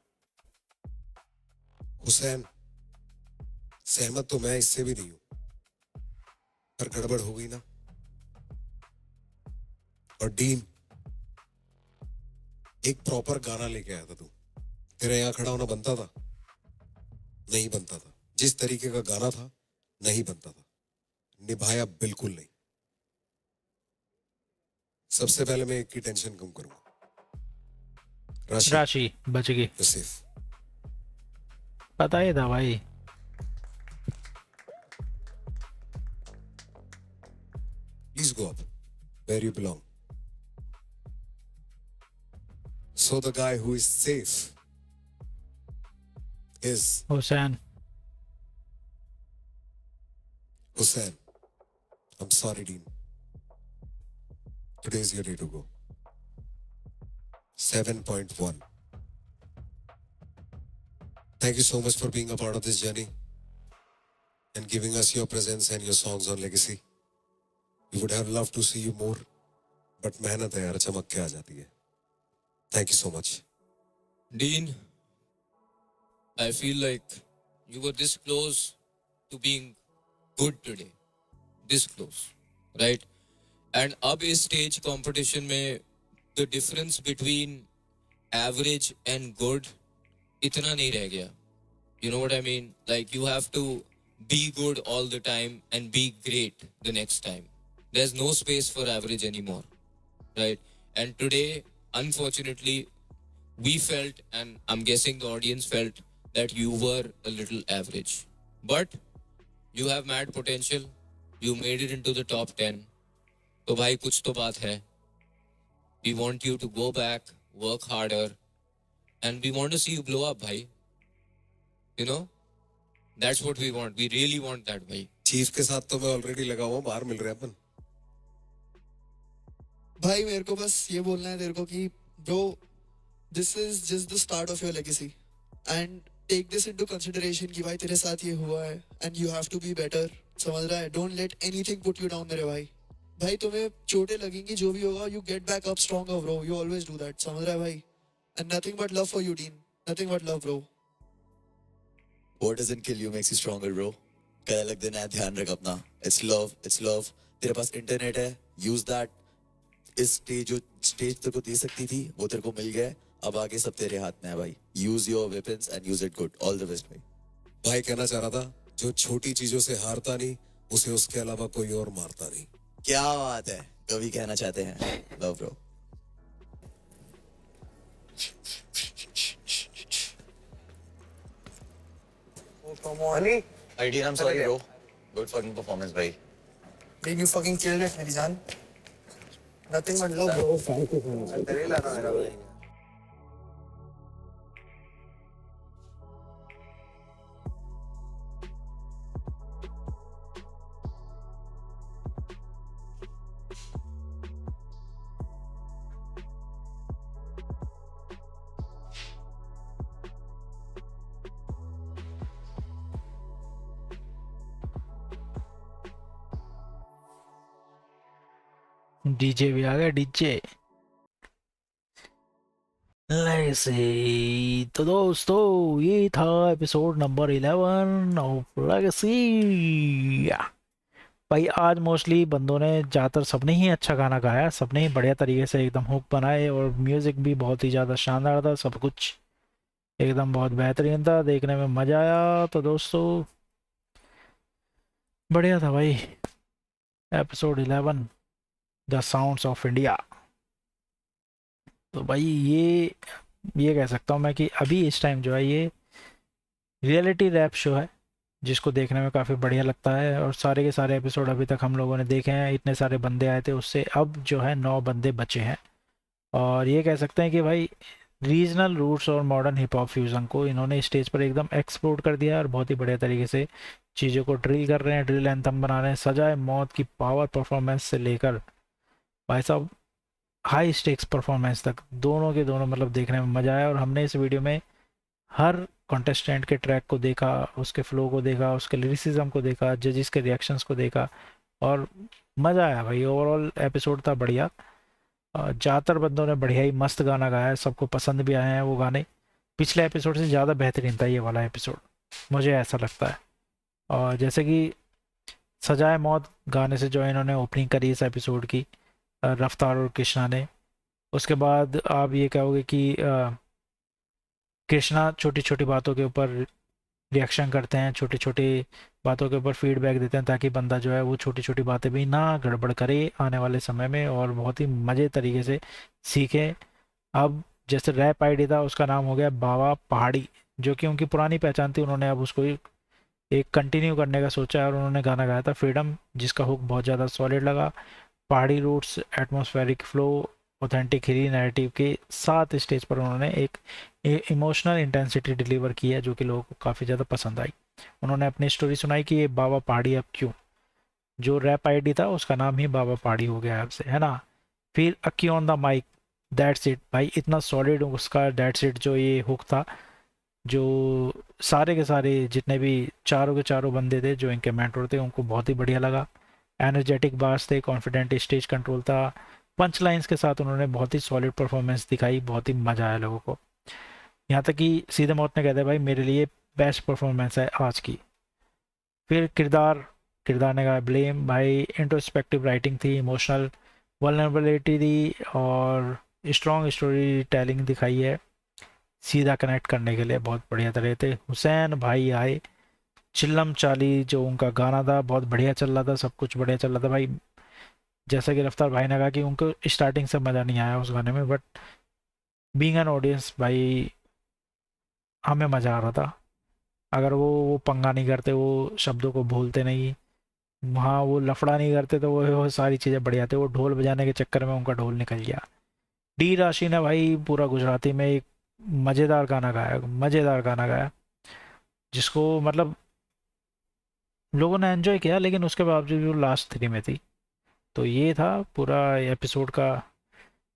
हुसैन, सहमत तो मैं इससे भी नहीं हूँ, पर गड़बड़ हो गई ना। और डीन, एक प्रॉपर गाना लेके आया था तू, तेरा यहाँ खड़ा होना बनता था? नहीं बनता था। जिस तरीके का गाना था नहीं बनता था, निभाया बिल्कुल नहीं। सबसे पहले मैं एक की टेंशन कम करूंगा। राशि, राशि बच गई, you're safe. पता ही था भाई। Please go up where you belong. So the guy who is safe is Hussain. Hussain. I'm sorry, Dean. Today is your day to go. 7.1. Thank you so much for being a part of this journey and giving us your presence and your songs on Legacy. We would have loved to see you more, but मेहनत है यार, चमक के आ जाती है. Thank you so much. Dean, I feel like you were this close to being good today. This close, right? And अब इस stage competition में the difference between average and good इतना नहीं रह गया. You know what I mean? Like you have to be good all the time and be great the next time. There's no space for average anymore, right? And today, unfortunately, we felt, and I'm guessing the audience felt, that you were a little average. But you have mad potential. You made it into the top 10. तो भाई कुछ तो बात है. We want you to go back, work harder, and we want to see you blow up, भाई. You know? That's what we want. We really want that, भाई. Chief के साथ तो मैं ऑलरेडी लगा हुआ हूँ, बाहर मिल रहे हैं अपन. भाई मेरे को बस ये बोलना है तेरे को कि bro, this is just the start of your legacy and take this into consideration कि भाई तेरे साथ ये हुआ है and you have to be better. समझ रहा है? Don't let anything put you down मेरे भाई. भाई तुम्हें चोटें लगेंगी, जो भी होगा, you get back up stronger bro. You always do that. समझ रहा है भाई? And nothing but love for you dean. Nothing but love bro. What doesn't kill you makes you stronger, bro. कल अलग दिन है, ध्यान रख अपना. It's love, it's love. तेरे पास इंटरनेट है, use that. इस स्टेज तेरे को दे सकती थी, वो तेरे को मिल गया. अब आगे सब तेरे हाथ में है भाई. Use your weapons and use it good. All the best भाई. भाई कहना चाह रहा था, जो छोटी चीजों से हारता नहीं, उसे उसके अलावा कोई और मारता नहीं. क्या बात है, कभी कहना चाहते हैं. Love bro. Come on. Dean, I'm sorry bro. Good fucking performance भाई. Dean, you fucking killed it, मेरी जान. Nothing but love, bro. Thank you so much. DJ भी आ गया, डीजे लेगेसी। तो दोस्तों ये था एपिसोड नंबर 11 ऑफ लेगेसी। भाई आज मोस्टली बंदों ने ज़्यादातर सबने ही अच्छा गाना गाया, सबने ही बढ़िया तरीके से एकदम हुक बनाए और म्यूज़िक भी बहुत ही ज़्यादा शानदार था, सब कुछ एकदम बहुत बेहतरीन था, देखने में मज़ा आया। तो दोस्तों बढ़िया था भाई episode 11 the sounds of India. तो भाई ये कह सकता हूँ मैं कि अभी इस टाइम जो है ये रियलिटी रैप शो है जिसको देखने में काफ़ी बढ़िया लगता है, और सारे के सारे एपिसोड अभी तक हम लोगों ने देखे हैं। इतने सारे बंदे आए थे, उससे अब जो है 9 बंदे बचे हैं, और ये कह सकते हैं कि भाई रीजनल रूट्स और मॉडर्न हिप हॉप फ्यूज़न को इन्होंने स्टेज पर एकदम एक्सप्लोर कर दिया और बहुत ही बढ़िया तरीके से चीज़ों को ड्रिल कर रहे हैं, ड्रिल एंथम बना रहे हैं। सजाए मौत की पावर परफॉर्मेंस से लेकर भाई साहब हाई स्टेक्स परफॉर्मेंस तक, दोनों के दोनों मतलब देखने में मज़ा आया। और हमने इस वीडियो में हर कॉन्टेस्टेंट के ट्रैक को देखा, उसके फ्लो को देखा, उसके लिरिसिज्म को देखा, जजिस के रिएक्शंस को देखा, और मज़ा आया भाई। ओवरऑल एपिसोड था बढ़िया। ज़्यादातर बंदों ने बढ़िया ही मस्त गाना गाया है, सबको पसंद भी आए हैं वो गाने। पिछले एपिसोड से ज़्यादा बेहतरीन था ये वाला एपिसोड, मुझे ऐसा लगता है। और जैसे कि सजाए मौत गाने से जो है इन्होंने ओपनिंग करी इस एपिसोड की, रफ्तार और कृष्णा ने। उसके बाद आप ये कहोगे कि कृष्णा छोटी छोटी बातों के ऊपर रिएक्शन करते हैं, छोटी छोटी बातों के ऊपर फीडबैक देते हैं ताकि बंदा जो है वो छोटी छोटी बातें भी ना गड़बड़ करे आने वाले समय में, और बहुत ही मज़े तरीके से सीखे। अब जैसे रैप आईडी था उसका नाम हो गया बाबा पहाड़ी, जो कि उनकी पुरानी पहचान थी, उन्होंने अब उसको एक कंटिन्यू करने का सोचा है, और उन्होंने गाना गाया था फ्रीडम, जिसका हुक बहुत ज़्यादा सॉलिड लगा। पहाड़ी रूट्स, एटमॉस्फेरिक फ्लो, ऑथेंटिक हिली नैरेटिव के साथ स्टेज पर उन्होंने एक इमोशनल इंटेंसिटी डिलीवर की है जो कि लोगों को काफ़ी ज़्यादा पसंद आई। उन्होंने अपनी स्टोरी सुनाई कि ये बाबा पहाड़ी अब क्यों, जो रैप आईडी था उसका नाम ही बाबा पहाड़ी हो गया अब से, है ना। फिर Akki on the mic, that's it भाई, इतना सॉलिड उसका दैट्स इट जो ये हुक था, जो सारे के सारे जितने भी चारों के चारों बंदे थे जो इनके मेंटोर थे उनको बहुत ही बढ़िया लगा। एनर्जेटिक बार्स थे, कॉन्फिडेंट स्टेज कंट्रोल था, पंच लाइन्स के साथ उन्होंने बहुत ही सॉलिड परफॉर्मेंस दिखाई, बहुत ही मज़ा आया लोगों को। यहाँ तक कि सीधे मौत ने कहते हैं भाई मेरे लिए बेस्ट परफॉर्मेंस है आज की। फिर किरदार ने कहा ब्लेम भाई, इंट्रोस्पेक्टिव राइटिंग थी, इमोशनल वल्नरेबिलिटी थी, और स्ट्रॉन्ग स्टोरी टेलिंग दिखाई है सीधा कनेक्ट करने के लिए, बहुत बढ़िया तरह थे। हुसैन भाई आए, चिल्लम चाली जो उनका गाना था बहुत बढ़िया चल रहा था, सब कुछ बढ़िया चल रहा था भाई। जैसा कि रफ्तार भाई ने कहा कि उनको स्टार्टिंग से मज़ा नहीं आया उस गाने में, बट बीइंग एन ऑडियंस भाई हमें मज़ा आ रहा था। अगर वो पंगा नहीं करते, वो शब्दों को भूलते नहीं, वहाँ वो लफड़ा नहीं करते, तो वो सारी चीज़ें बढ़िया थे। वो ढोल बजाने के चक्कर में उनका ढोल निकल गया। डी राशि ने भाई पूरा गुजराती में एक मज़ेदार गाना गाया, जिसको मतलब लोगों ने एंजॉय किया, लेकिन उसके बावजूद वो लास्ट 3 में थी। तो ये था पूरा एपिसोड का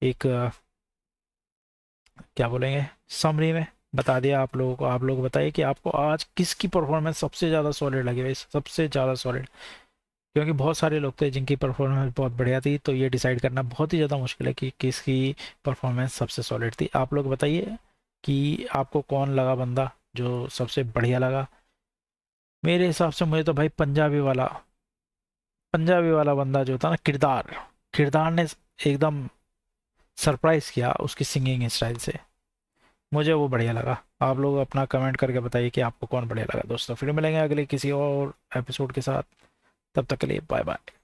एक क्या बोलेंगे समरी में बता दिया आप लोगों को। आप लोग बताइए कि आपको आज किसकी परफॉर्मेंस सबसे ज़्यादा सॉलिड लगी भाई, सबसे ज़्यादा सॉलिड, क्योंकि बहुत सारे लोग थे जिनकी परफॉर्मेंस बहुत बढ़िया थी, तो ये डिसाइड करना बहुत ही ज़्यादा मुश्किल है कि किसकी परफॉर्मेंस सबसे सॉलिड थी। आप लोग बताइए कि आपको कौन लगा बंदा जो सबसे बढ़िया लगा। मेरे हिसाब से मुझे तो भाई पंजाबी वाला बंदा जो था ना, किरदार ने एकदम सरप्राइज किया उसकी सिंगिंग स्टाइल से, मुझे वो बढ़िया लगा। आप लोग अपना कमेंट करके बताइए कि आपको कौन बढ़िया लगा। दोस्तों फिर मिलेंगे अगले किसी और एपिसोड के साथ, तब तक के लिए बाय बाय।